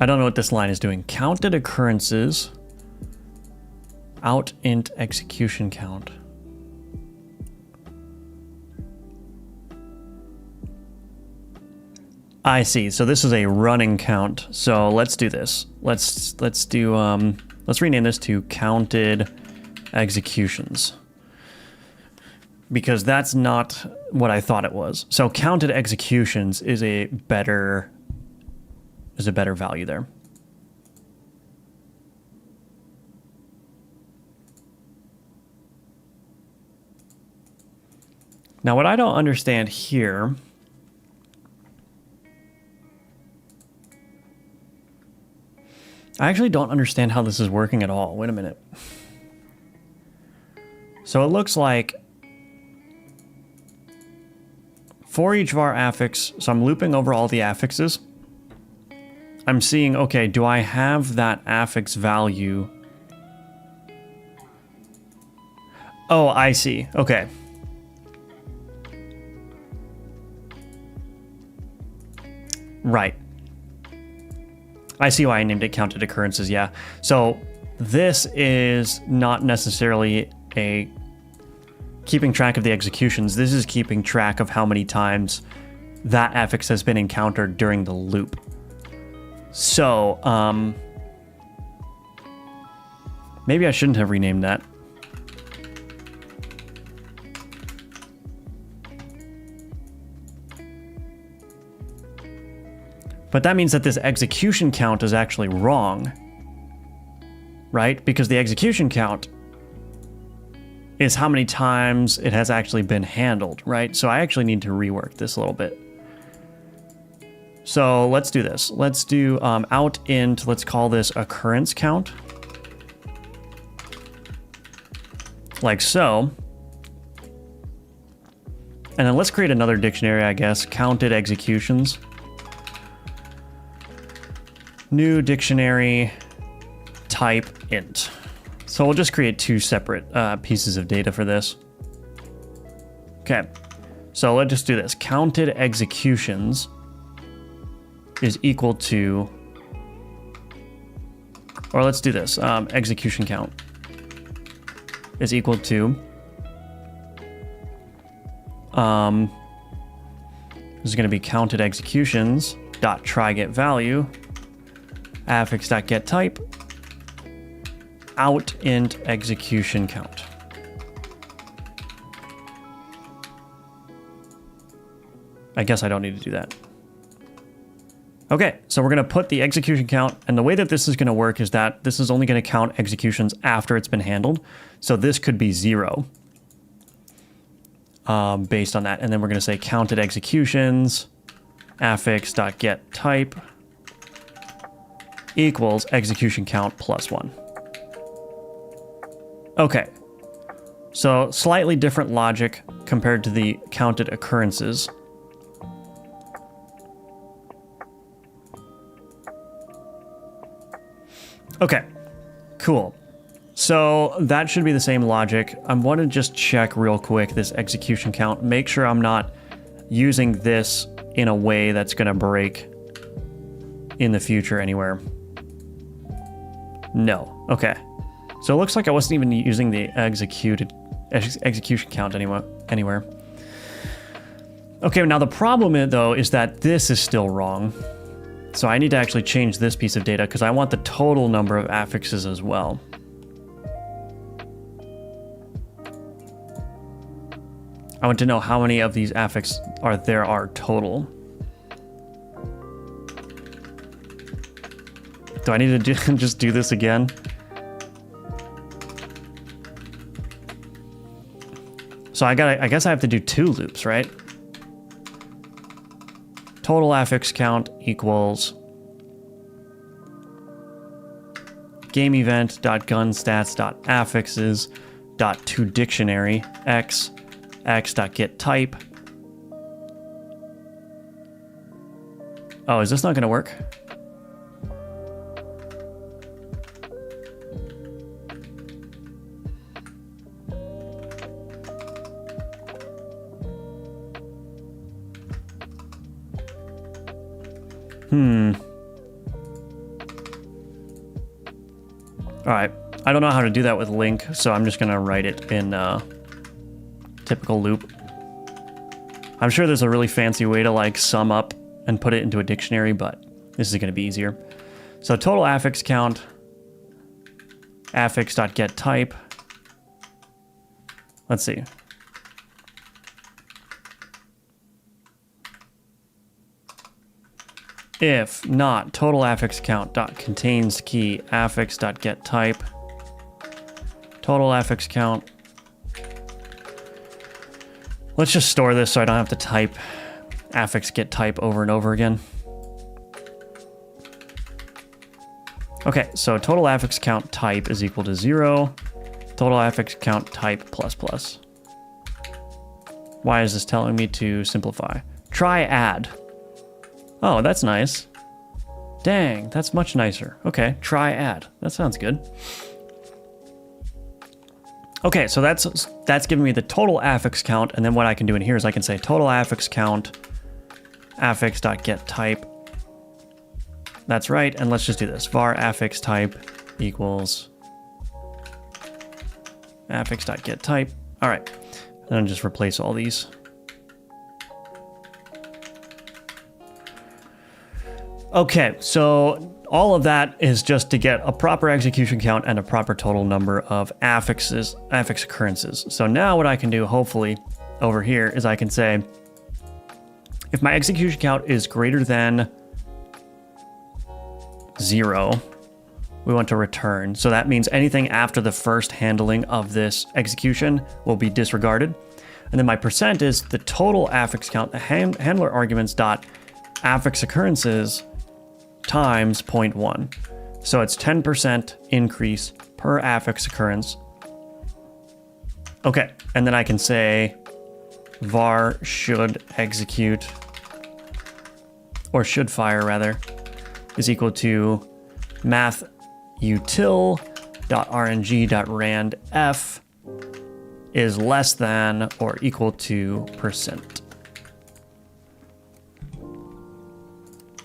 I don't know what this line is doing. Counted occurrences, out int execution count. I see. So this is a running count. So let's do this. Let's rename this to counted executions, because that's not what I thought it was. So counted executions is a better value there. Now what I don't understand here I actually don't understand how this is working at all. Wait a minute. So it looks like for each of our affix, so I'm looping over all the affixes. I'm seeing, okay, do I have that affix value? Oh, I see. Okay. Right. I see why I named it counted occurrences, yeah. So this is not necessarily a keeping track of the executions. This is keeping track of how many times that affix has been encountered during the loop. So, maybe I shouldn't have renamed that. But that means that this execution count is actually wrong, right? Because the execution count is how many times it has actually been handled, right? So I actually need to rework this a little bit. So let's do this. Let's do out int, let's call this occurrence count. Like so. And then let's create another dictionary, I guess. Counted executions. New dictionary, type int. So we'll just create two separate pieces of data for this. Okay, so let's just do this. Counted executions is equal to, or let's do this. Execution count is equal to, this is going to be counted executions dot try get value affix.getType out int execution count. I guess I don't need to do that. Okay, so we're going to put the execution count, and the way that this is going to work is that this is only going to count executions after it's been handled. So this could be 0 based on that. And then we're going to say counted executions, affix.getType equals execution count plus 1. Okay, so slightly different logic compared to the counted occurrences. Okay, cool. So that should be the same logic. I want to just check real quick this execution count, make sure I'm not using this in a way that's going to break in the future anywhere. No. Okay. So it looks like I wasn't even using the execution count anywhere. Okay, now the problem though is that this is still wrong. So I need to actually change this piece of data because I want the total number of affixes as well. I want to know how many of these affix there are total. Do I need to just do this again? So I guess I have to do 2 loops, right? Total affix count equals game event.gunstats.affixes.toDictionary x.getType. Oh, is this not going to work? All right, I don't know how to do that with link, so I'm just gonna write it in typical loop. I'm sure there's a really fancy way to like sum up and put it into a dictionary, but this is gonna be easier. So total affix count, affix.getType. Let's see. If not total affix count dot contains key affix.getType total affix count. Let's just store this so I don't have to type affix get type over and over again. Okay, so total affix count type is equal to 0. Total affix count type plus plus. Why is this telling me to simplify? Try add. Oh, that's nice. Dang, that's much nicer. Okay, try add. That sounds good. Okay, so that's giving me the total affix count, and then what I can do in here is I can say total affix count affix.getType. That's right, and let's just do this. Var affix type equals affix.getType. All right, and then just replace all these. Okay, so all of that is just to get a proper execution count and a proper total number of affix occurrences. So now what I can do, hopefully, over here is I can say, if my execution count is greater than 0, we want to return. So that means anything after the first handling of this execution will be disregarded. And then my percent is the total affix count, the handler arguments dot affix occurrences times 0.1. So it's 10% increase per affix occurrence. Okay, and then I can say var should execute, or should fire rather, is equal to math util.rng.randf is less than or equal to %.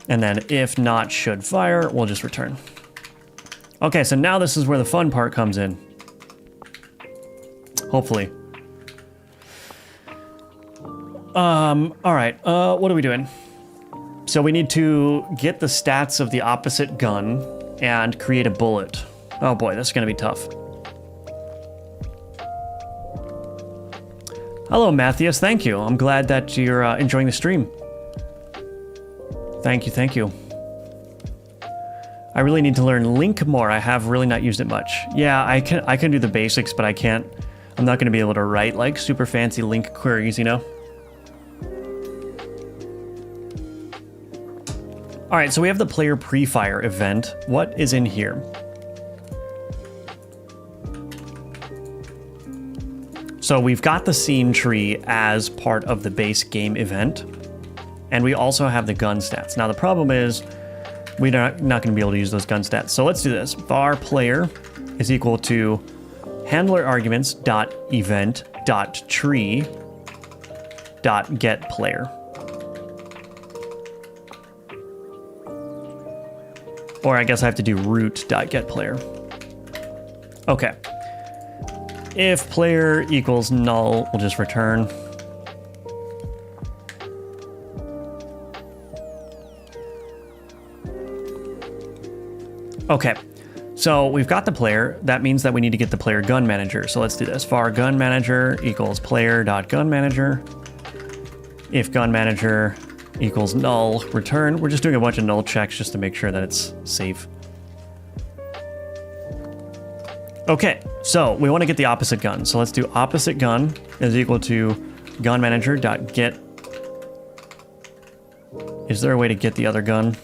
And then if not should fire, we'll just return. Okay, so now this is where the fun part comes in. Hopefully. All right, what are we doing? So we need to get the stats of the opposite gun and create a bullet. Oh boy, this is gonna be tough. Hello, Matthias. Thank you. I'm glad that you're enjoying the stream. Thank you, thank you. I really need to learn Link more. I have really not used it much. Yeah, I can do the basics, but I can't. I'm not going to be able to write like super fancy Link queries, you know? All right, so we have the player pre-fire event. What is in here? So we've got the scene tree as part of the base game event, and we also have the gun stats. Now the problem is we're not going to be able to use those gun stats. So let's do this. Var player is equal to handler arguments dot event dot tree dot get player. Or I guess I have to do root dot get player. Okay. If player equals null, we'll just return. Okay, so we've got the player. That means that we need to get the player gun manager. So let's do this. Var gun manager equals player dot gun manager. If gun manager equals null, return. We're just doing a bunch of null checks just to make sure that it's safe. Okay, so we want to get the opposite gun. So let's do opposite gun is equal to gun manager dot get. Is there a way to get the other gun?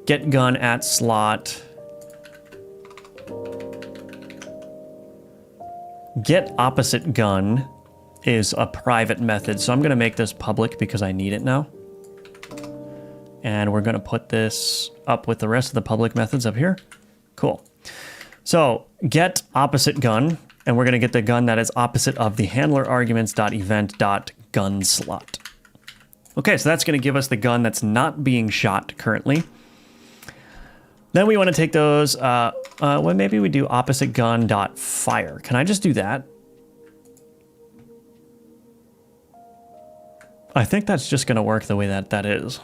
Get gun at slot. Get opposite gun is a private method, so I'm going to make this public because I need it now. And we're going to put this up with the rest of the public methods up here. Cool. So get opposite gun, and we're going to get the gun that is opposite of the handler arguments.event.gun slot. Okay, so that's going to give us the gun that's not being shot currently. Then we want to take those, well, maybe we do opposite gun dot fire. Can I just do that? I think that's just going to work the way that that is.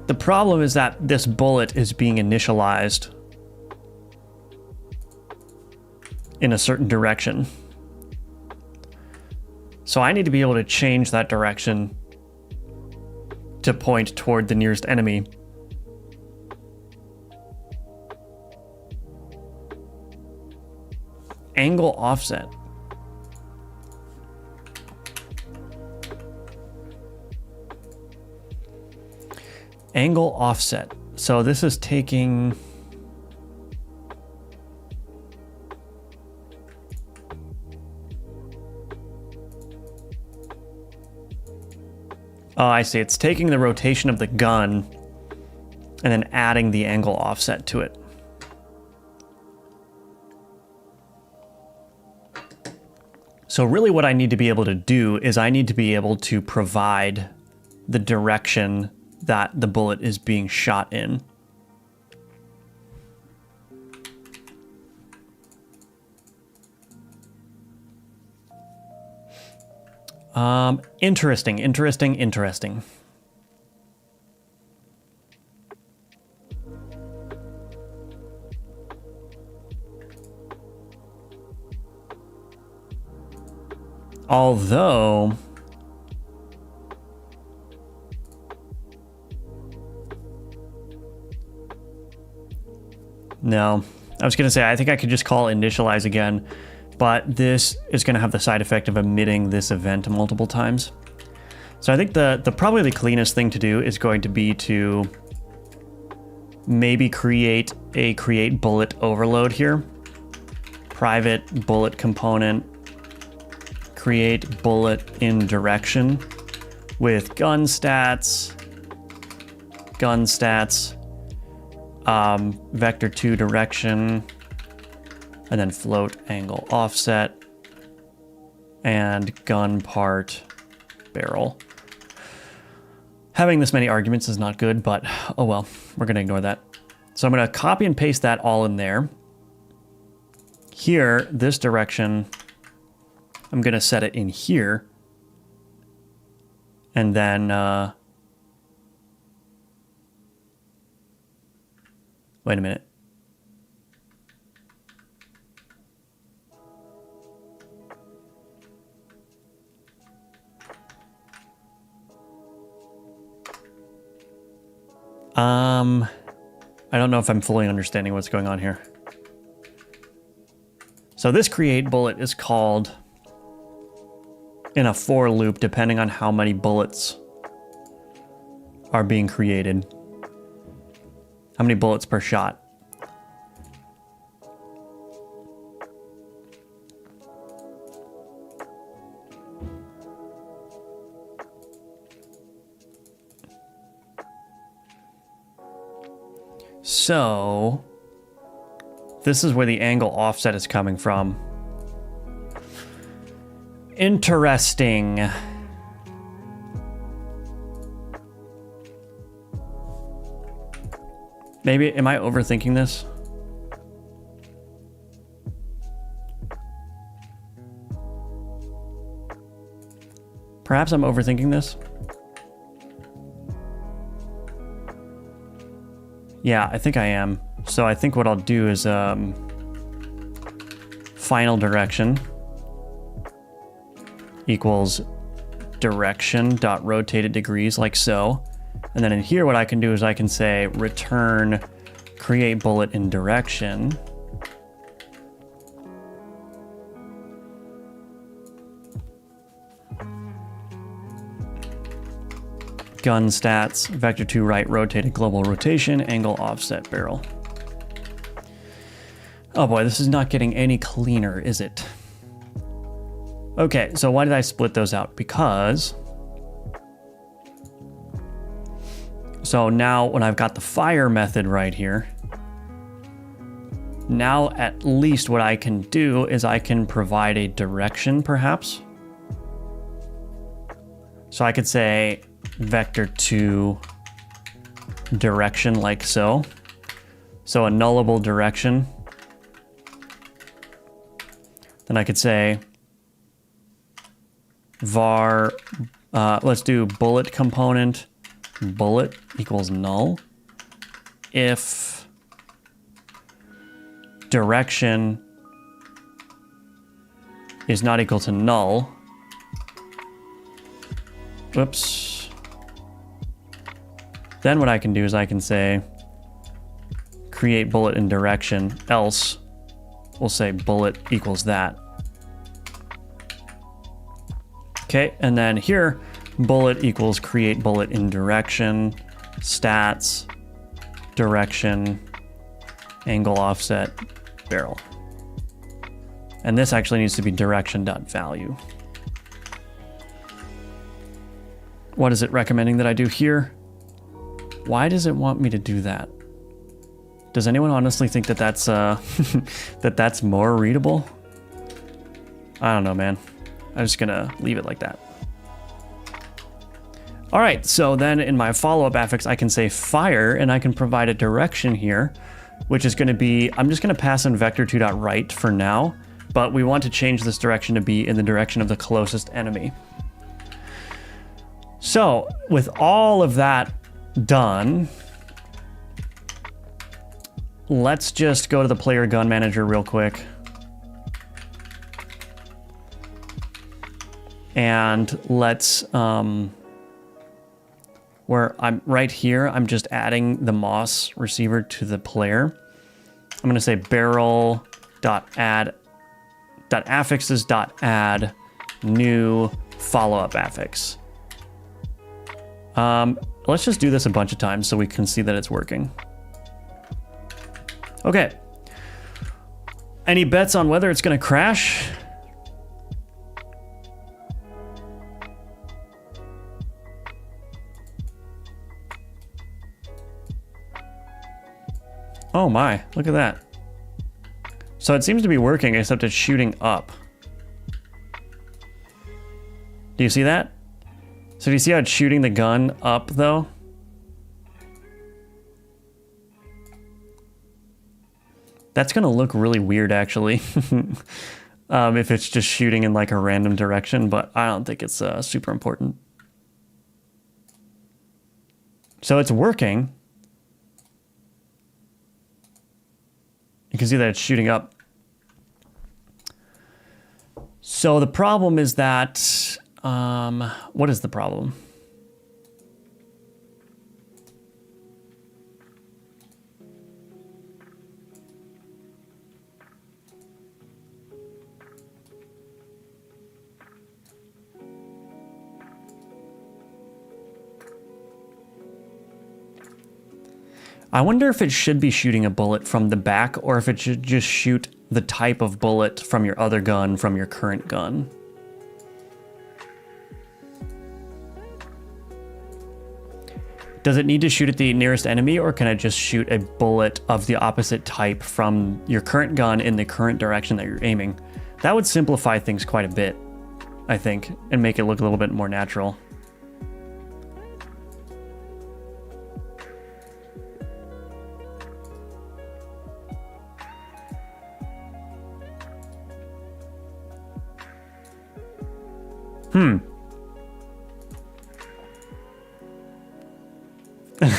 The problem is that this bullet is being initialized in a certain direction. So I need to be able to change that direction to point toward the nearest enemy. Angle offset. Angle offset. So this is taking... Oh, I see. It's taking the rotation of the gun and then adding the angle offset to it. So really what I need to be able to do is I need to be able to provide the direction that the bullet is being shot in. Interesting. Although... No, I was going to say, I think I could just call initialize again, but this is going to have the side effect of emitting this event multiple times. So I think the probably the cleanest thing to do is going to be to maybe create a create bullet overload here. Private bullet component, create bullet in direction with gun stats, vector 2 direction, and then float angle offset, and gun part barrel. Having this many arguments is not good, but oh well, we're gonna ignore that. So I'm gonna copy and paste that all in there. Here, this direction, I'm gonna set it in here, and then Wait a minute. I don't know if I'm fully understanding what's going on here. So this create bullet is called in a for loop depending on how many bullets are being created. How many bullets per shot. So this is where the angle offset is coming from. Interesting. Maybe, am I overthinking this? Perhaps I'm overthinking this. Yeah, I think I am. So I think what I'll do is final direction equals direction dot rotated degrees, like so. And then in here, what I can do is I can say return create bullet in direction. Gun stats, vector 2 right, rotated global rotation, angle offset barrel. Oh boy, this is not getting any cleaner, is it? Okay, so why did I split those out? Because... So now when I've got the fire method right here, now at least what I can do is I can provide a direction perhaps. So I could say vector 2 direction like so. So a nullable direction. Then I could say var, let's do bullet component, bullet equals null. If direction is not equal to null, whoops. Then what I can do is I can say create bullet in direction, else we'll say bullet equals that. Okay, and then here, bullet equals create bullet in direction, stats, direction, angle offset, barrel. And this actually needs to be direction.value. What is it recommending that I do here? Why does it want me to do that? Does anyone honestly think that that's that that's more readable? I don't know, man. I'm just gonna leave it like that. All right, so then in my follow-up affix, I can say fire, and I can provide a direction here, which is gonna be, I'm just gonna pass in vector2.right for now, but we want to change this direction to be in the direction of the closest enemy. So with all of that done, let's just go to the player gun manager real quick. And let's, where I'm right here, I'm just adding the moss receiver to the player. I'm gonna say barrel.add.affixes.add new follow-up affix. Let's just do this a bunch of times so we can see that it's working. Okay. Any bets on whether it's gonna crash? Oh my, look at that. So it seems to be working, except it's shooting up. Do you see that? So do you see how it's shooting the gun up though? That's gonna look really weird actually. If it's just shooting in like a random direction, but I don't think it's super important. So it's working. You can see that it's shooting up. So the problem is that, what is the problem? I wonder if it should be shooting a bullet from the back or if it should just shoot the type of bullet from your other gun from your current gun. Does it need to shoot at the nearest enemy, or can I just shoot a bullet of the opposite type from your current gun in the current direction that you're aiming? That would simplify things quite a bit, I think, and make it look a little bit more natural.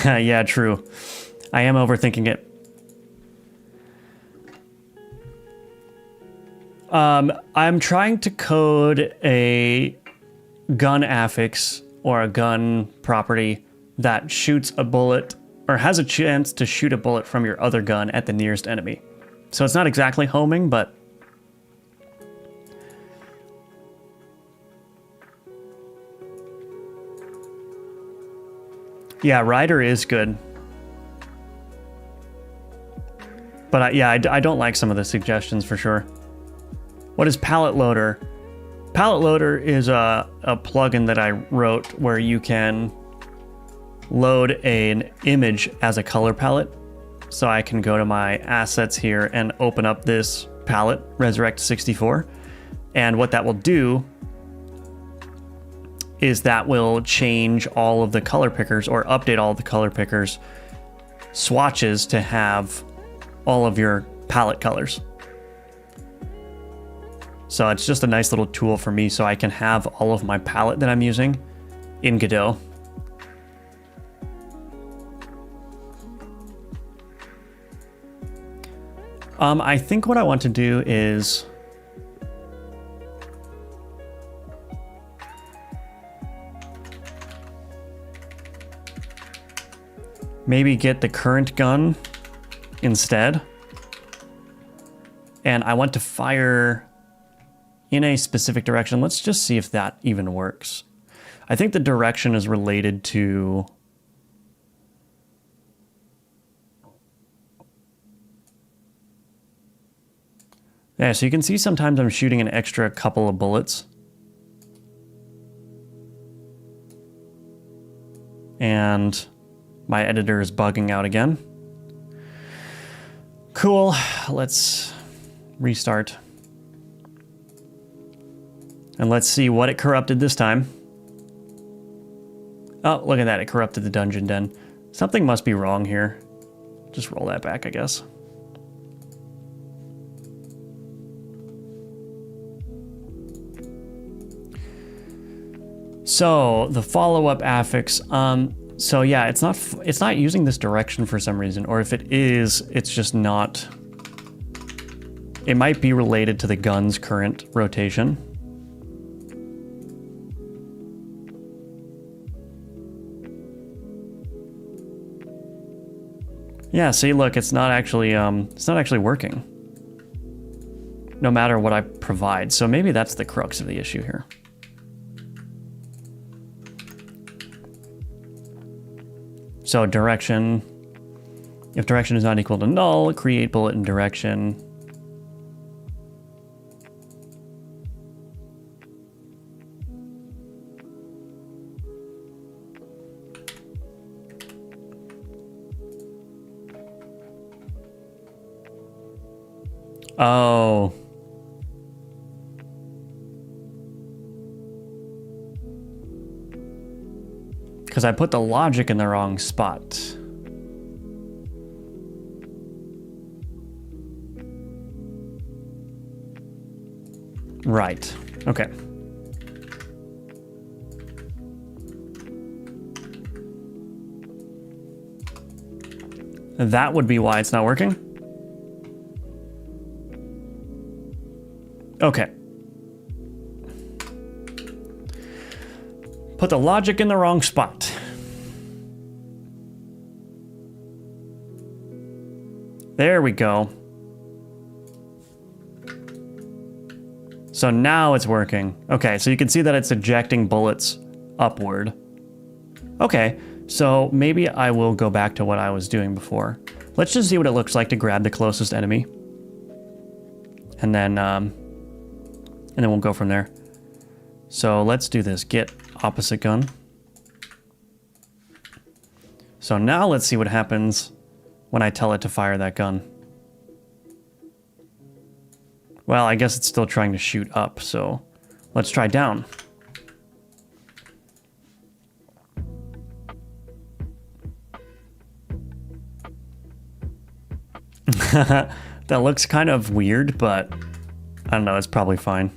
Yeah, true. I am overthinking it. I'm trying to code a gun affix or a gun property that shoots a bullet or has a chance to shoot a bullet from your other gun at the nearest enemy. So it's not exactly homing, but yeah, Rider is good. But I don't like some of the suggestions for sure. What is Palette Loader? Palette Loader is a plugin that I wrote where you can load an image as a color palette. So I can go to my assets here and open up this palette, Resurrect 64. And what that will do is that will change all of the color pickers or update all of the color pickers swatches to have all of your palette colors. So it's just a nice little tool for me so I can have all of my palette that I'm using in Godot. I think what I want to do is maybe get the current gun instead. And I want to fire in a specific direction. Let's just see if that even works. I think the direction is related to yeah, so you can see sometimes I'm shooting an extra couple of bullets. And my editor is bugging out again. Cool, let's restart. And let's see what it corrupted this time. Oh, look at that, it corrupted the dungeon den. Something must be wrong here. Just roll that back, I guess. So the follow-up affix, so yeah, it's not using this direction for some reason, or if it is, it's just not. It might be related to the gun's current rotation. Yeah, see, look, it's not actually working. No matter what I provide, so maybe that's the crux of the issue here. So direction, if direction is not equal to null, create bullet in direction. Oh. Because I put the logic in the wrong spot. Right. Okay. That would be why it's not working. Okay. Put the logic in the wrong spot. There we go. So now it's working. Okay, so you can see that it's ejecting bullets upward. Okay, so maybe I will go back to what I was doing before. Let's just see what it looks like to grab the closest enemy. And then we'll go from there. So let's do this. Get opposite gun. So now let's see what happens when I tell it to fire that gun. Well, I guess it's still trying to shoot up, so let's try down. That looks kind of weird, but I don't know, it's probably fine.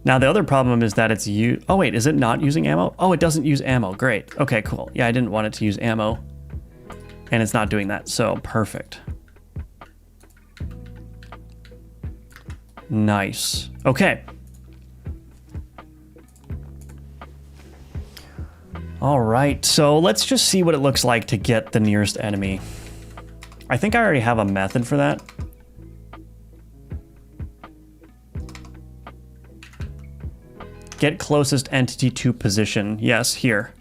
Now, the other problem is that it's oh wait, is it not using ammo? Oh, it doesn't use ammo, great. Okay, cool. Yeah, I didn't want it to use ammo, and it's not doing that, so perfect. Nice. Okay. All right, so let's just see what it looks like to get the nearest enemy. I think I already have a method for that. Get closest entity to position. Yes, here.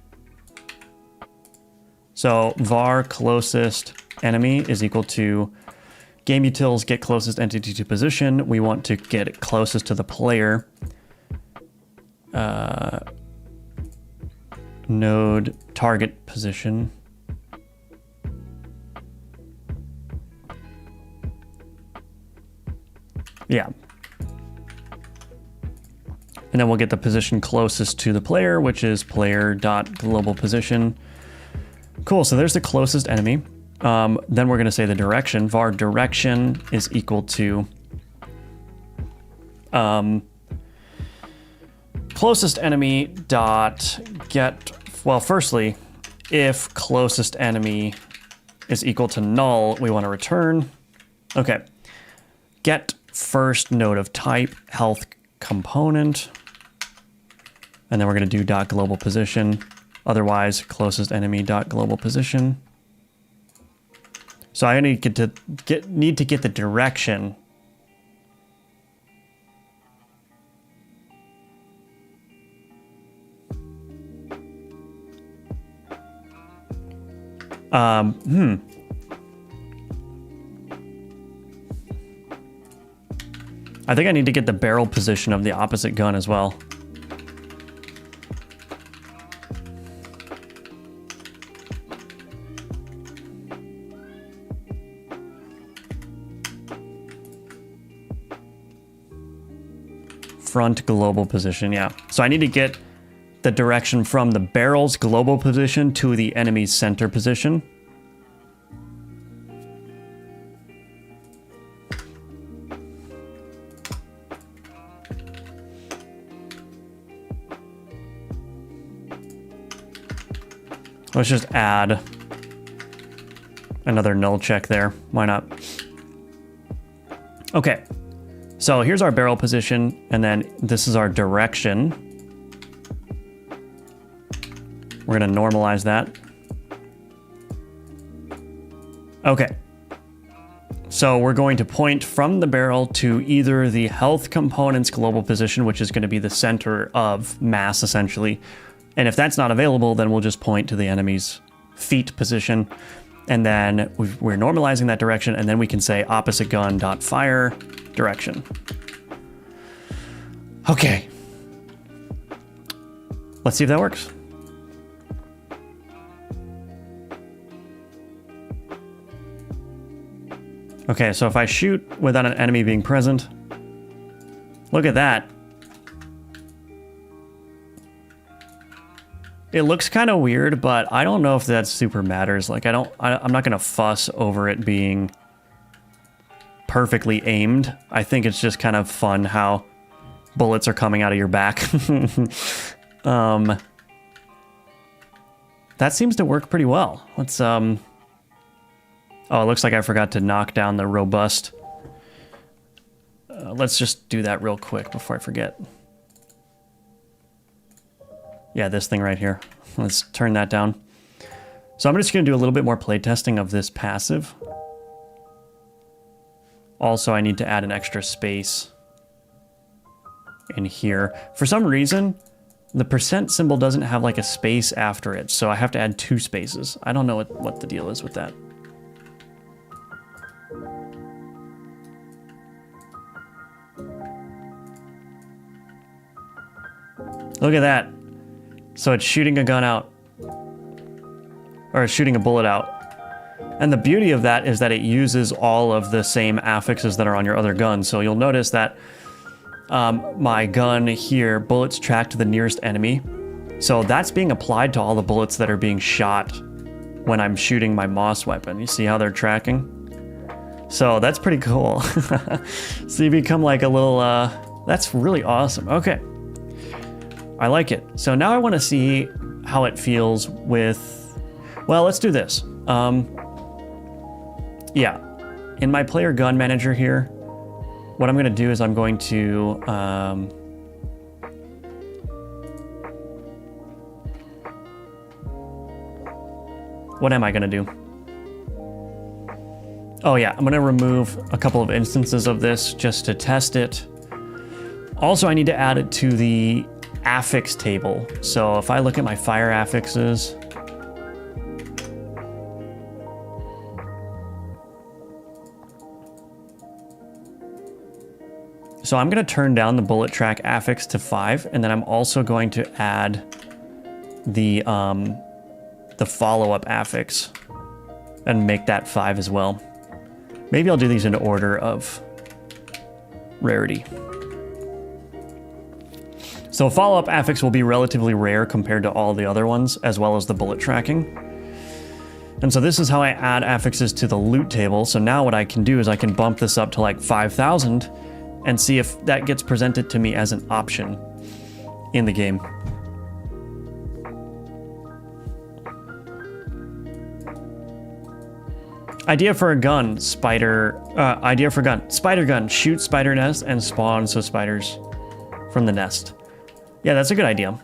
So var closest enemy is equal to game utils get closest entity to position. We want to get it closest to the player. Node target position. Yeah. And then we'll get the position closest to the player, which is player.global position. Cool, so there's the closest enemy. Then we're gonna say the direction. Var direction is equal to closest enemy dot get, well, firstly, if closest enemy is equal to null, we want to return. Okay. Get first node of type health component. And then we're going to do dot global position. Otherwise, closest enemy dot global position. So I need to get the direction. I think I need to get the barrel position of the opposite gun as well. Front global position, yeah. So I need to get the direction from the barrel's global position to the enemy's center position. Let's just add another null check there. Why not? Okay. So here's our barrel position, and then this is our direction. We're going to normalize that. Okay. So we're going to point from the barrel to either the health component's global position, which is going to be the center of mass, essentially. And if that's not available, then we'll just point to the enemy's feet position. And then we're normalizing that direction, and then we can say opposite gun dot fire direction. Okay. Let's see if that works. Okay, so if I shoot without an enemy being present, look at that. It looks kind of weird, but I don't know if that super matters. Like, I'm not gonna fuss over it being perfectly aimed. I think it's just kind of fun how bullets are coming out of your back. That seems to work pretty well. Let's, oh, it looks like I forgot to knock down the robust let's just do that real quick before I forget. Yeah, this thing right here. Let's turn that down. So I'm just going to do a little bit more playtesting of this passive. Also, I need to add an extra space in here. For some reason, the percent symbol doesn't have like a space after it, so I have to add 2 spaces. I don't know what the deal is with that. Look at that. So it's shooting a gun out. Or it's shooting a bullet out. And the beauty of that is that it uses all of the same affixes that are on your other gun. So you'll notice that my gun here, bullets track to the nearest enemy. So that's being applied to all the bullets that are being shot when I'm shooting my moss weapon. You see how they're tracking? So that's pretty cool. So you become like a little, that's really awesome. Okay. I like it. So now I want to see how it feels with, well, let's do this. Yeah, in my player gun manager here, what I'm going to do is I'm going to, what am I going to do? Oh yeah, I'm going to remove a couple of instances of this just to test it. Also, I need to add it to the affix table. So if I look at my fire affixes, so I'm going to turn down the bullet track affix to 5, and then I'm also going to add the follow-up affix and make that 5 as well. Maybe I'll do these in order of rarity. So follow-up affix will be relatively rare compared to all the other ones, as well as the bullet tracking. And so this is how I add affixes to the loot table. So now what I can do is I can bump this up to like 5,000 and see if that gets presented to me as an option in the game. Idea for a gun, spider gun, shoot spider nest and spawn so spiders from the nest. Yeah, that's a good idea.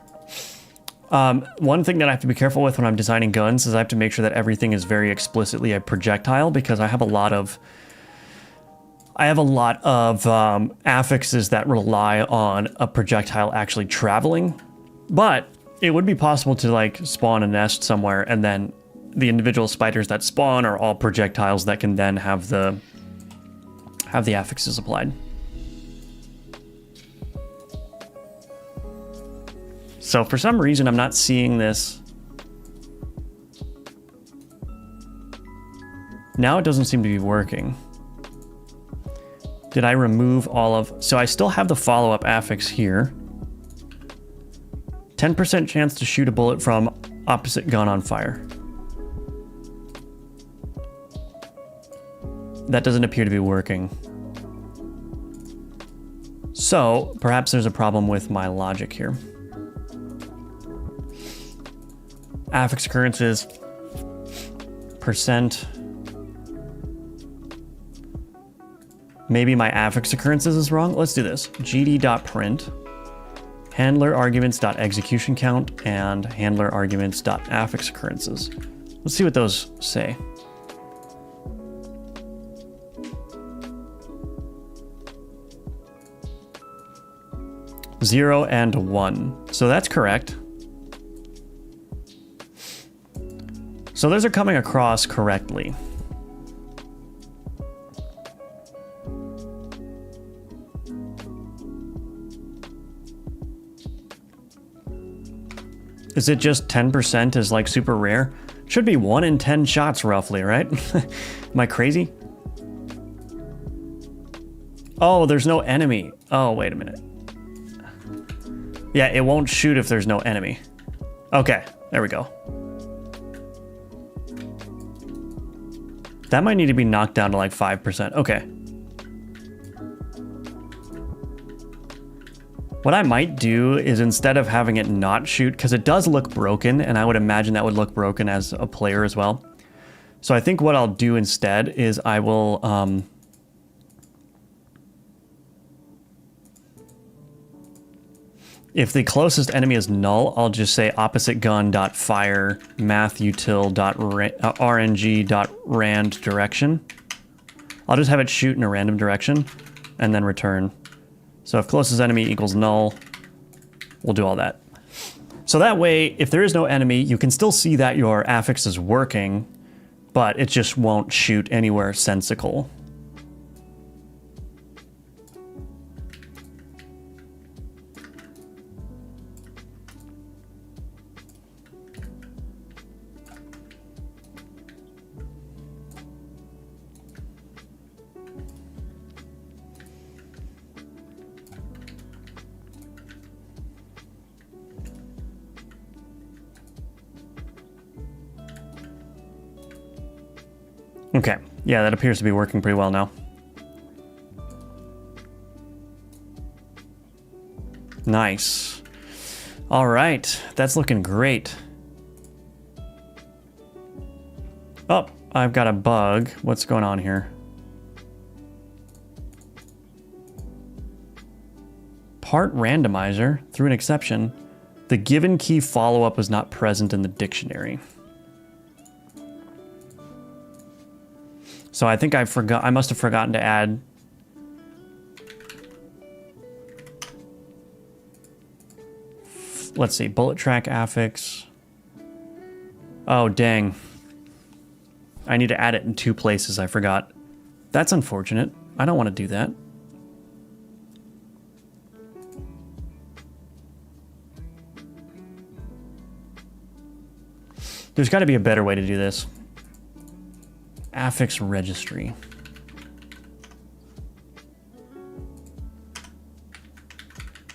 One thing that I have to be careful with when I'm designing guns is I have to make sure that everything is very explicitly a projectile, because I have a lot of affixes that rely on a projectile actually traveling, but it would be possible to like spawn a nest somewhere and then the individual spiders that spawn are all projectiles that can then have the affixes applied. So for some reason, I'm not seeing this. Now it doesn't seem to be working. Did I remove all of... So I still have the follow-up affix here. 10% chance to shoot a bullet from opposite gun on fire. That doesn't appear to be working. So perhaps there's a problem with my logic here. Affix occurrences, percent. Maybe my affix occurrences is wrong. Let's do this. gd.print handler arguments.execution count and handler arguments.affix occurrences. Let's see what those say. Zero and 1. So that's correct. So those are coming across correctly. Is it just 10% is like super rare? Should be 1 in 10 shots roughly, right? Am I crazy? Oh, there's no enemy. Oh, wait a minute. Yeah, it won't shoot if there's no enemy. Okay, there we go. That might need to be knocked down to like 5%. Okay. What I might do is, instead of having it not shoot, because it does look broken, and I would imagine that would look broken as a player as well. So I think what I'll do instead is I will If the closest enemy is null, I'll just say opposite gun dot fire mathutil dot rng dot rand direction. I'll just have it shoot in a random direction and then return. So if closest enemy equals null, we'll do all that. So that way, if there is no enemy, you can still see that your affix is working, but it just won't shoot anywhere sensical. Okay, yeah, that appears to be working pretty well now. Nice. All right, that's looking great. Oh, I've got a bug. What's going on here? Part randomizer, through an exception, the given key follow-up was not present in the dictionary. So I think I must have forgotten to add. Let's see, bullet track affix. Oh, dang. I need to add it in 2 places, I forgot. That's unfortunate. I don't want to do that. There's got to be a better way to do this. Affix registry.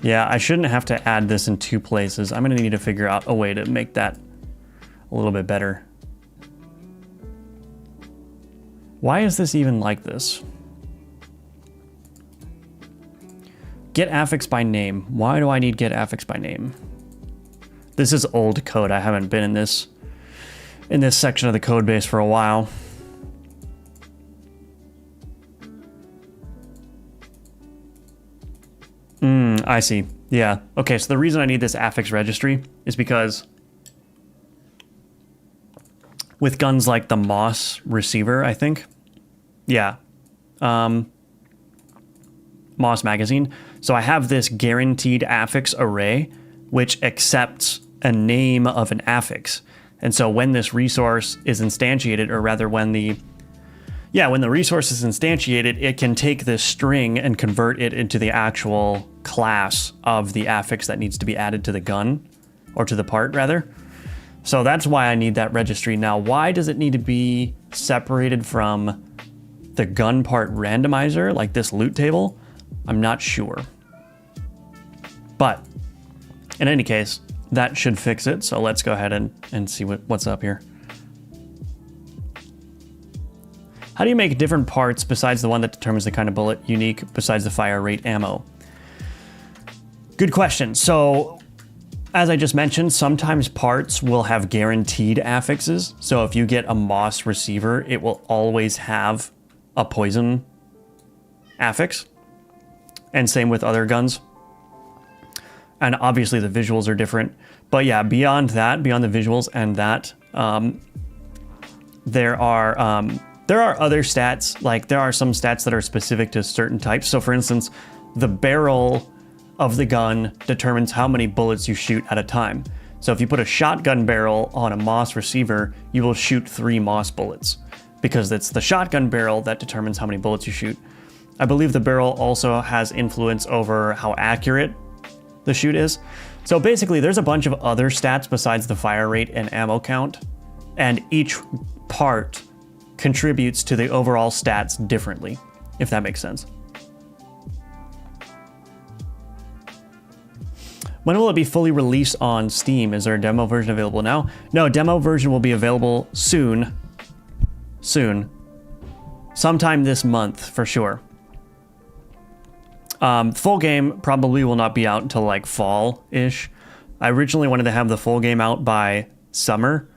Yeah, I shouldn't have to add this in 2 places. I'm going to need to figure out a way to make that a little bit better. Why is this even like this? Get affix by name. Why do I need get affix by name? This is old code. I haven't been in this section of the code base for a while. I see. Yeah. Okay, so the reason I need this affix registry is because with guns like the Moss receiver, I think. Yeah. Moss magazine. So I have this guaranteed affix array, which accepts a name of an affix. And so when this resource is instantiated, or rather when the resource is instantiated, it can take this string and convert it into the actual class of the affix that needs to be added to the gun, or to the part rather. So that's why I need that registry. Now, why does it need to be separated from the gun part randomizer, like this loot table? I'm not sure. But in any case, that should fix it. So let's go ahead and see what's up here. How do you make different parts besides the one that determines the kind of bullet unique besides the fire rate ammo? Good question. So as I just mentioned, sometimes parts will have guaranteed affixes. So if you get a Moss receiver, it will always have a poison affix. And same with other guns. And obviously the visuals are different. But yeah, beyond that, beyond the visuals and that, there are other stats. Like there are some stats that are specific to certain types. So for instance, the barrel of the gun determines how many bullets you shoot at a time. So if you put a shotgun barrel on a Moss receiver, you will shoot 3 Moss bullets because it's the shotgun barrel that determines how many bullets you shoot. I believe the barrel also has influence over how accurate the shoot is. So basically there's a bunch of other stats besides the fire rate and ammo count, and each part contributes to the overall stats differently, if that makes sense. When will it be fully released on Steam? Is there a demo version available now? No, demo version will be available soon. Soon. Sometime this month, for sure. Full game probably will not be out until like fall-ish. I originally wanted to have the full game out by summer,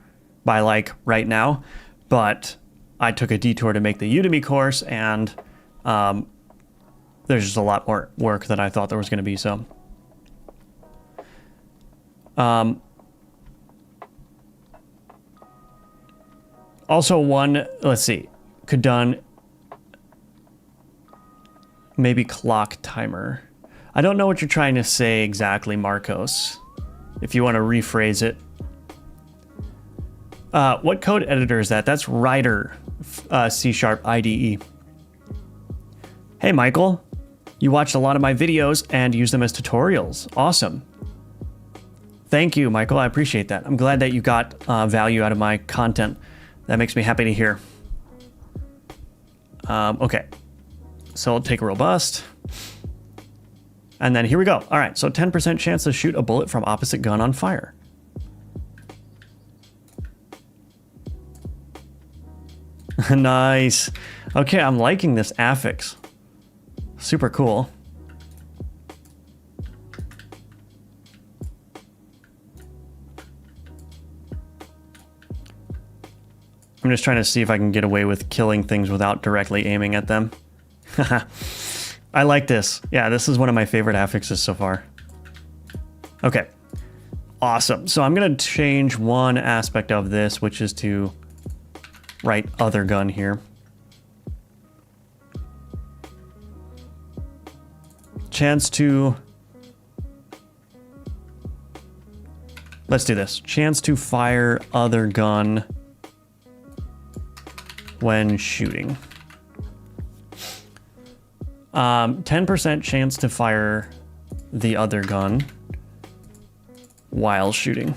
by like right now, but I took a detour to make the Udemy course, and there's just a lot more work than I thought there was going to be, so. Also one, let's see, could done maybe clock timer. I don't know what you're trying to say exactly, Marcos. If you want to rephrase it. What code editor is that? That's Writer, C# IDE. Hey, Michael. You watched a lot of my videos and used them as tutorials. Awesome. Thank you, Michael. I appreciate that. I'm glad that you got value out of my content. That makes me happy to hear. Okay. So I'll take robust. And then here we go. All right, so 10% chance to shoot a bullet from opposite gun on fire. Nice. Okay, I'm liking this affix. Super cool. I'm just trying to see if I can get away with killing things without directly aiming at them. I like this. Yeah, this is one of my favorite affixes so far. Okay. Awesome. So I'm going to change one aspect of this, which is to write other gun here. Chance to... Let's do this. Chance to fire other gun when shooting. 10% chance to fire the other gun while shooting.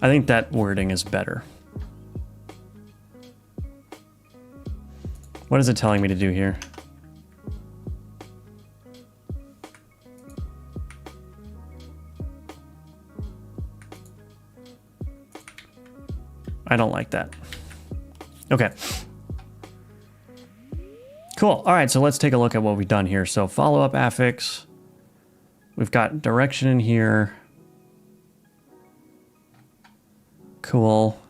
I think that wording is better. What is it telling me to do here? I don't like that. Okay. Cool. All right, so let's take a look at what we've done here. So follow-up affix. We've got direction in here. Cool.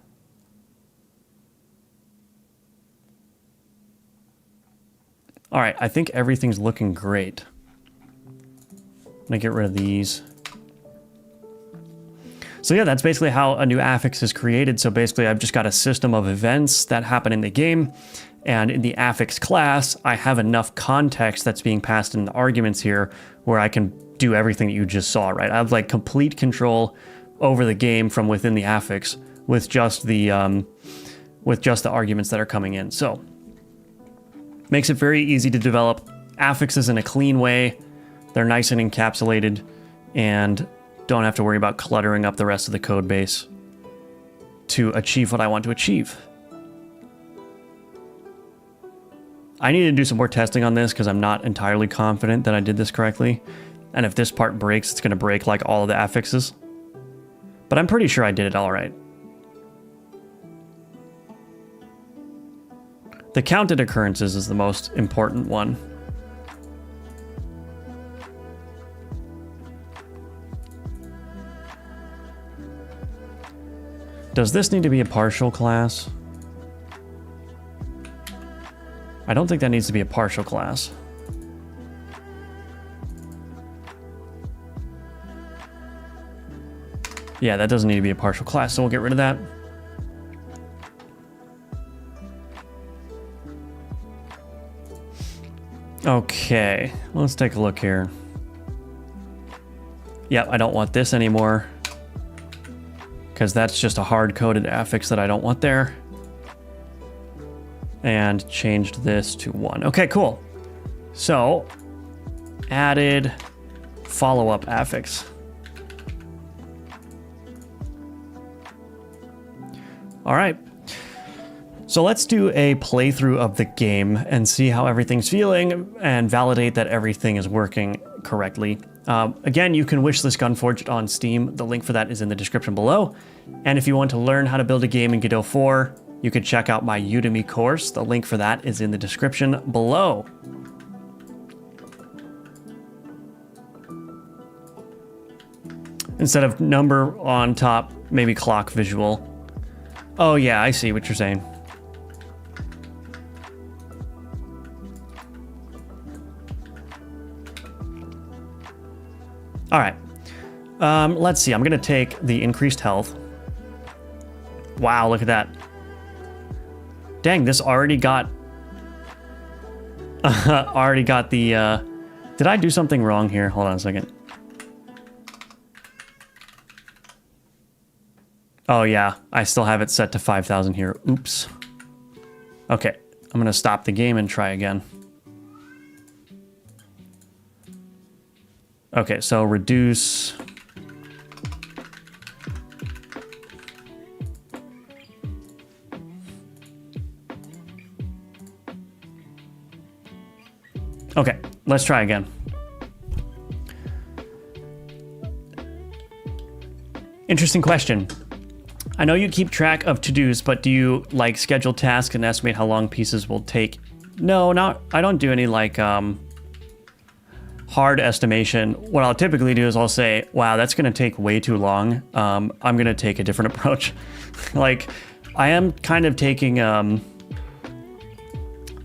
All right, I think everything's looking great. I'm gonna get rid of these. So yeah, that's basically how a new affix is created. So basically I've just got a system of events that happen in the game. And in the affix class, I have enough context that's being passed in the arguments here where I can do everything that you just saw, right? I have like complete control over the game from within the affix with just the arguments that are coming in. So makes it very easy to develop affixes in a clean way. They're nice and encapsulated and don't have to worry about cluttering up the rest of the code base to achieve what I want to achieve. I need to do some more testing on this because I'm not entirely confident that I did this correctly. And if this part breaks, it's going to break like all of the affixes. But I'm pretty sure I did it all right. The counted occurrences is the most important one. Does this need to be a partial class? I don't think that needs to be a partial class. Yeah, that doesn't need to be a partial class, so we'll get rid of that. Okay, let's take a look here. Yep, I don't want this anymore because that's just a hard-coded affix that I don't want there. And changed this to 1. Okay, cool. So, added follow-up affix. All right. So let's do a playthrough of the game and see how everything's feeling and validate that everything is working correctly. Again, you can wishlist Gunforged on Steam. The link for that is in the description below. And if you want to learn how to build a game in Godot 4, you can check out my Udemy course. The link for that is in the description below. Instead of number on top, maybe clock visual. Oh yeah, I see what you're saying. All right. Let's see. I'm going to take the increased health. Wow, look at that. Dang, this already got... already got the... Did I do something wrong here? Hold on a second. Oh, yeah. I still have it set to 5,000 here. Oops. Okay. I'm going to stop the game and try again. Okay, so reduce... Okay, let's try again. Interesting question. I know you keep track of to-dos, but do you like schedule tasks and estimate how long pieces will take? No, I don't do any like hard estimation. What I'll typically do is I'll say, wow, that's gonna take way too long. I'm gonna take a different approach. Like, I am kind of taking a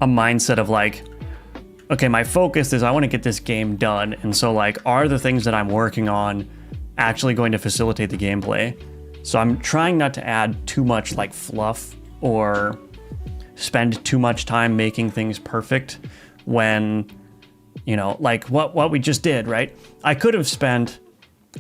mindset of like, okay, my focus is I want to get this game done. And so like, are the things that I'm working on actually going to facilitate the gameplay? So I'm trying not to add too much like fluff or spend too much time making things perfect when, you know, like what we just did, right? I could have spent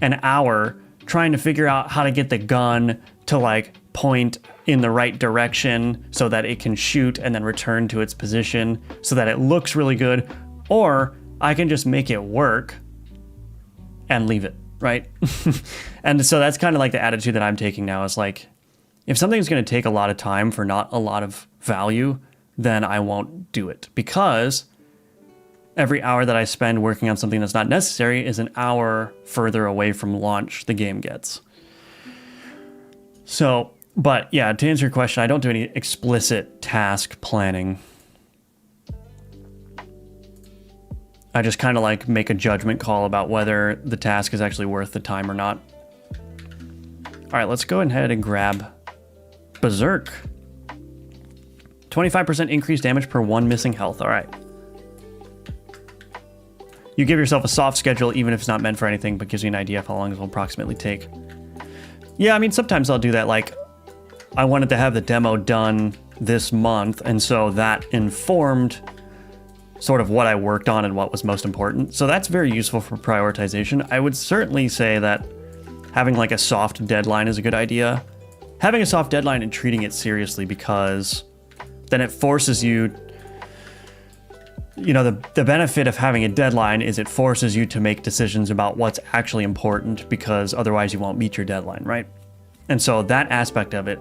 an hour trying to figure out how to get the gun to like point in the right direction so that it can shoot and then return to its position so that it looks really good. Or I can just make it work and leave it, right? And so that's kind of like the attitude that I'm taking now is like, if something's going to take a lot of time for not a lot of value, then I won't do it, because every hour that I spend working on something that's not necessary is an hour further away from launch the game gets. So, but yeah, to answer your question, I don't do any explicit task planning. I just kind of like make a judgment call about whether the task is actually worth the time or not. All right, let's go ahead and grab Berserk. 25% increased damage per 1 missing health. All right. You give yourself a soft schedule, even if it's not meant for anything, but gives you an idea of how long it will approximately take. Yeah, I mean, sometimes I'll do that. Like, I wanted to have the demo done this month, and so that informed sort of what I worked on and what was most important. So that's very useful for prioritization. I would certainly say that having like a soft deadline is a good idea. Having a soft deadline and treating it seriously, because then it forces you, you know, the benefit of having a deadline is it forces you to make decisions about what's actually important, because otherwise you won't meet your deadline, right? And so that aspect of it,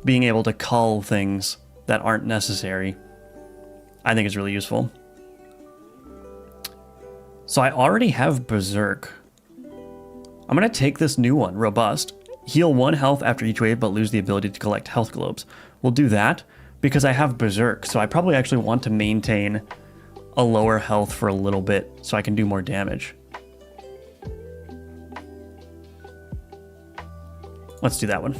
being able to cull things that aren't necessary, I think is really useful. So I already have Berserk. I'm going to take this new one, Robust. Heal 1 health after each wave, but lose the ability to collect health globes. We'll do that because I have Berserk, so I probably actually want to maintain a lower health for a little bit so I can do more damage. Let's do that one.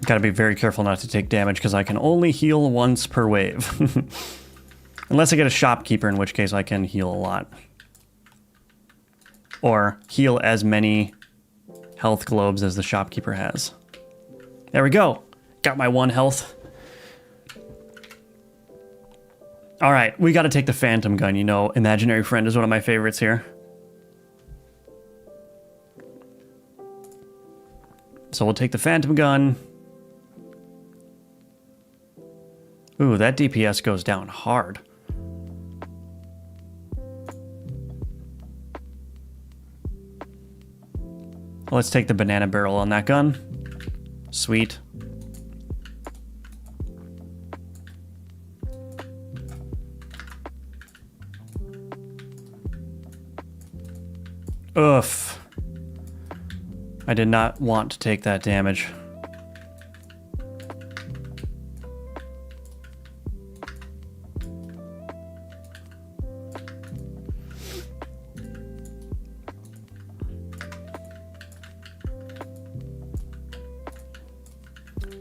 Gotta be very careful not to take damage because I can only heal once per wave. Unless I get a shopkeeper, in which case I can heal a lot. Or heal as many health globes as the shopkeeper has. There we go. Got my 1 health. All right, we gotta take the phantom gun. You know, imaginary friend is one of my favorites here. So we'll take the phantom gun. Ooh, that DPS goes down hard. Let's take the banana barrel on that gun. Sweet. Oof. I did not want to take that damage.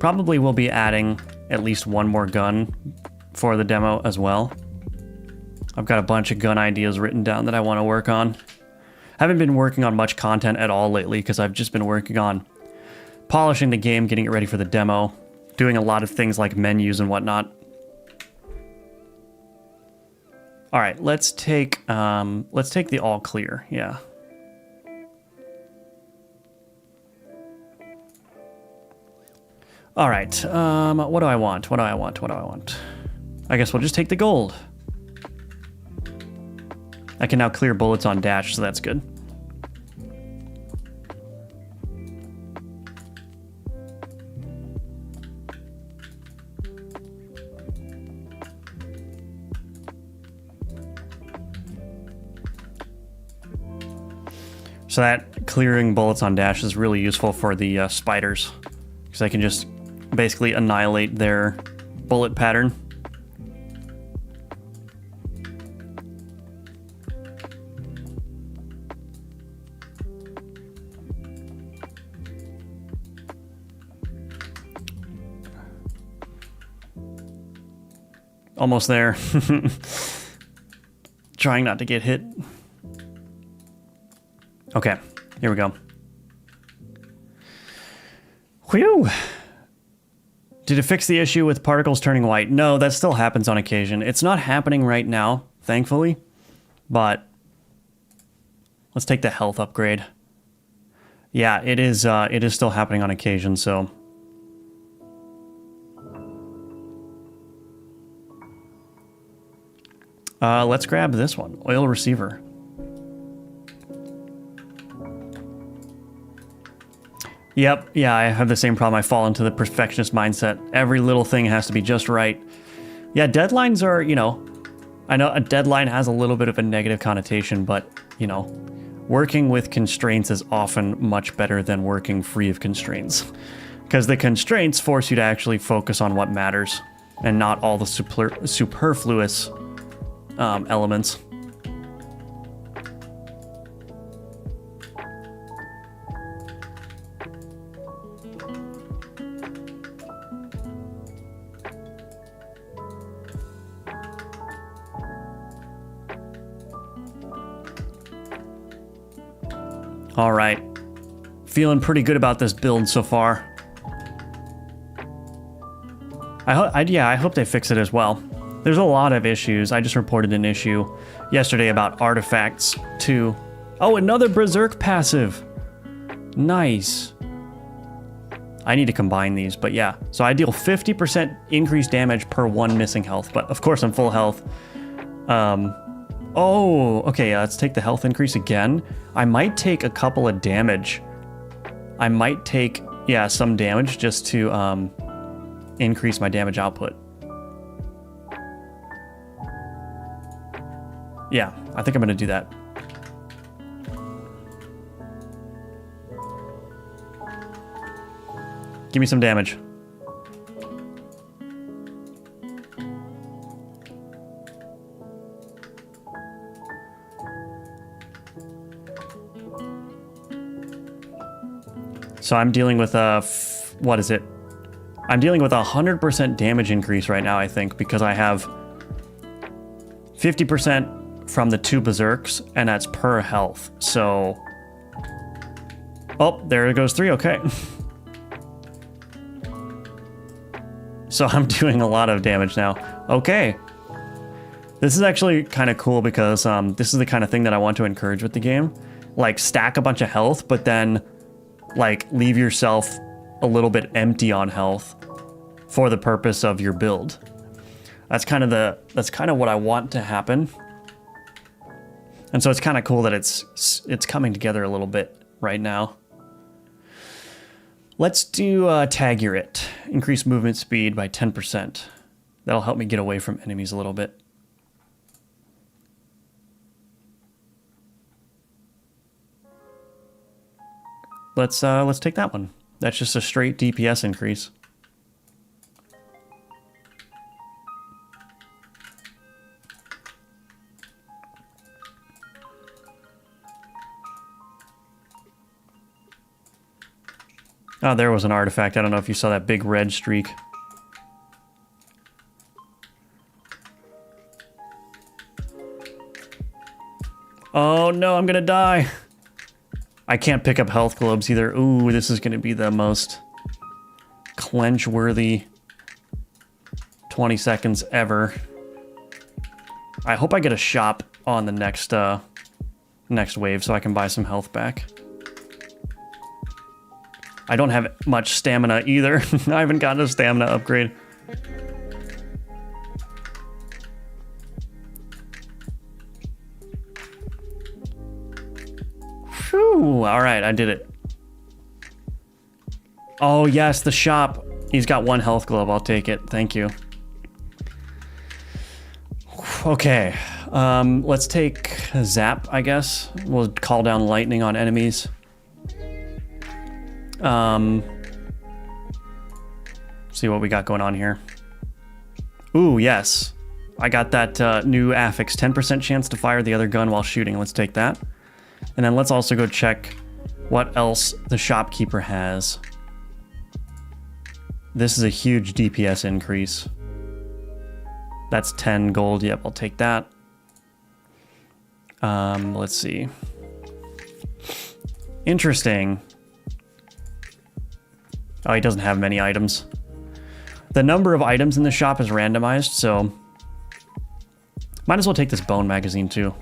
Probably will be adding at least one more gun for the demo as well. I've got a bunch of gun ideas written down that I want to work on. Haven't been working on much content at all lately because I've just been working on polishing the game, getting it ready for the demo, doing a lot of things like menus and whatnot. All right, let's take the all clear. Yeah. All right. What do I want? What do I want? What do I want? I guess we'll just take the gold. I can now clear bullets on dash, so that's good. So that clearing bullets on dash is really useful for the spiders, because I can just basically annihilate their bullet pattern. Almost there. Trying not to get hit. Okay, here we go. Whew! Did it fix the issue with particles turning white? No, that still happens on occasion. It's not happening right now, thankfully, but let's take the health upgrade. Yeah, it is still happening on occasion, so... let's grab this one, oil receiver. Yep, yeah, I have the same problem. I fall into the perfectionist mindset. Every little thing has to be just right. Yeah, deadlines are, you know, I know a deadline has a little bit of a negative connotation, but, you know, working with constraints is often much better than working free of constraints. Because the constraints force you to actually focus on what matters and not all the superfluous elements. All right, feeling pretty good about this build so far. I hope they fix it as well. There's a lot of issues. I just reported an issue yesterday about artifacts too. Oh, another Berserk passive. Nice. I need to combine these, but yeah. So I deal 50% increased damage per one missing health, but of course I'm full health. Oh, okay, let's take the health increase again. I might take a couple of damage. I might take, yeah, some damage just to increase my damage output. Yeah, I think I'm gonna do that. Give me some damage. So I'm dealing with a, what is it? I'm dealing with 100% damage increase right now, I think, because I have 50% from the 2 berserks, and that's per health. So, oh, there it goes 3, okay. So I'm doing a lot of damage now. Okay. This is actually kind of cool because this is the kind of thing that I want to encourage with the game. Like, stack a bunch of health, but then, like, leave yourself a little bit empty on health for the purpose of your build. That's kind of what I want to happen. And so it's kind of cool that it's coming together a little bit right now. Let's do Tagger It. Increase movement speed by 10%. That'll help me get away from enemies a little bit. Let's take that one. That's just a straight DPS increase. Oh, there was an artifact. I don't know if you saw that big red streak. Oh no, I'm gonna die. I can't pick up health globes either. Ooh, this is gonna be the most clench-worthy 20 seconds ever. I hope I get a shop on the next next wave so I can buy some health back. I don't have much stamina either. I haven't gotten a stamina upgrade. Whew, all right, I did it. Oh yes, the shop. He's got one health globe, I'll take it, thank you. Okay, let's take a zap, I guess. We'll call down lightning on enemies. See what we got going on here. Ooh, yes. I got that new affix, 10% chance to fire the other gun while shooting. Let's take that. And then let's also go check what else the shopkeeper has. This is a huge DPS increase. That's 10 gold. Yep, I'll take that. Let's see. Interesting. Oh, he doesn't have many items. The number of items in the shop is randomized, so might as well take this bone magazine too.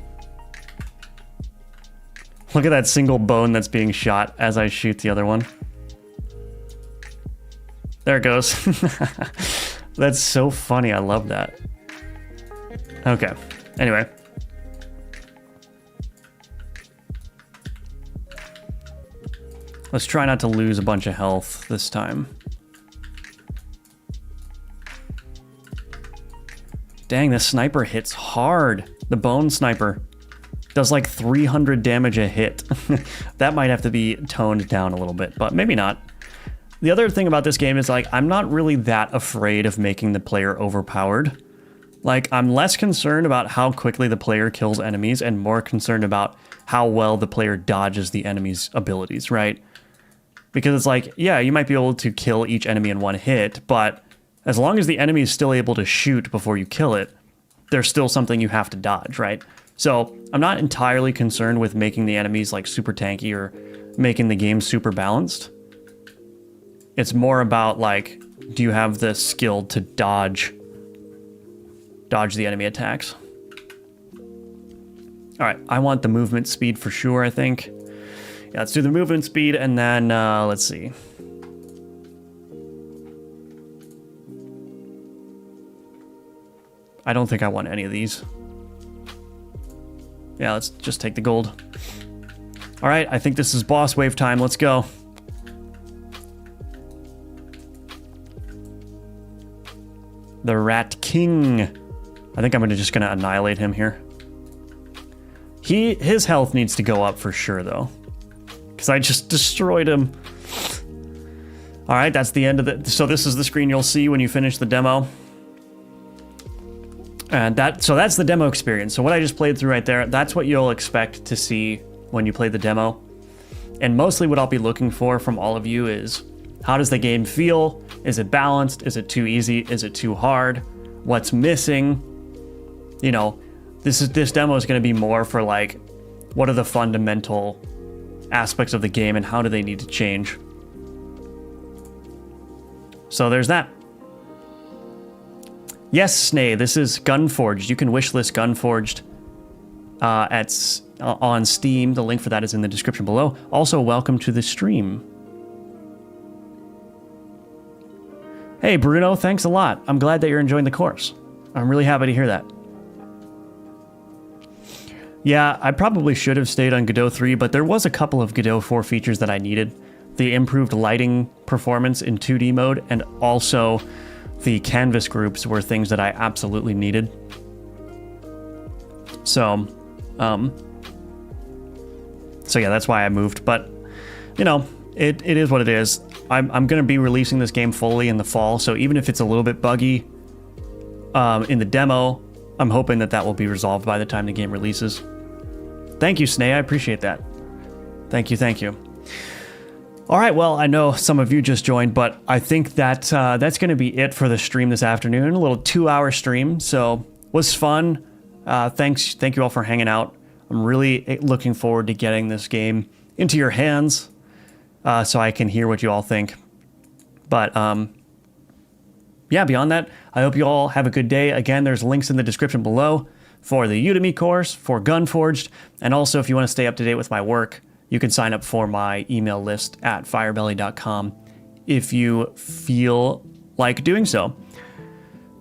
Look at that single bone that's being shot as I shoot the other one. There it goes. That's so funny. I love that. Okay. Anyway. Let's try not to lose a bunch of health this time. Dang, this sniper hits hard. The bone sniper does like 300 damage a hit. That might have to be toned down a little bit, but maybe not. The other thing about this game is like, I'm not really that afraid of making the player overpowered. Like, I'm less concerned about how quickly the player kills enemies and more concerned about how well the player dodges the enemy's abilities, right? Because it's like, yeah, you might be able to kill each enemy in one hit, but as long as the enemy is still able to shoot before you kill it, there's still something you have to dodge, right? So I'm not entirely concerned with making the enemies like super tanky or making the game super balanced. It's more about like, do you have the skill to dodge the enemy attacks? All right, I want the movement speed for sure, I think. Yeah, let's do the movement speed and then let's see. I don't think I want any of these. Yeah, let's just take the gold. All right, I think this is boss wave time. Let's go. The Rat King. I think I'm just gonna annihilate him here. His health needs to go up for sure though, because I just destroyed him. All right, that's the end of the. So this is the screen you'll see when you finish the demo. And so that's the demo experience. So what I just played through right there, that's what you'll expect to see when you play the demo. And mostly what I'll be looking for from all of you is, how does the game feel? Is it balanced? Is it too easy? Is it too hard? What's missing? You know, this demo is going to be more for like, what are the fundamental aspects of the game and how do they need to change? So there's that. Yes, Snay, this is Gunforged. You can wishlist Gunforged on Steam. The link for that is in the description below. Also, welcome to the stream. Hey, Bruno, thanks a lot. I'm glad that you're enjoying the course. I'm really happy to hear that. Yeah, I probably should have stayed on Godot 3, but there was a couple of Godot 4 features that I needed. The improved lighting performance in 2D mode, and also the canvas groups were things that I absolutely needed. So yeah, that's why I moved. But, you know, it is what it is. I'm going to be releasing this game fully in the fall, so even if it's a little bit buggy in the demo, I'm hoping that will be resolved by the time the game releases. Thank you, Snay. I appreciate that. Thank you, thank you. All right, well, I know some of you just joined, but I think that that's going to be it for the stream this afternoon. A little 2-hour stream, so was fun. Thank you all for hanging out. I'm really looking forward to getting this game into your hands, so I can hear what you all think. But yeah, beyond that, I hope you all have a good day. Again, there's links in the description below for the Udemy course, for Gunforged, and also if you want to stay up to date with my work, you can sign up for my email list at firebelly.com if you feel like doing so.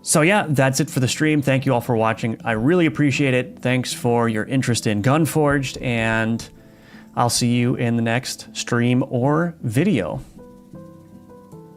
So yeah, that's it for the stream. Thank you all for watching. I really appreciate it. Thanks for your interest in Gunforged, and I'll see you in the next stream or video.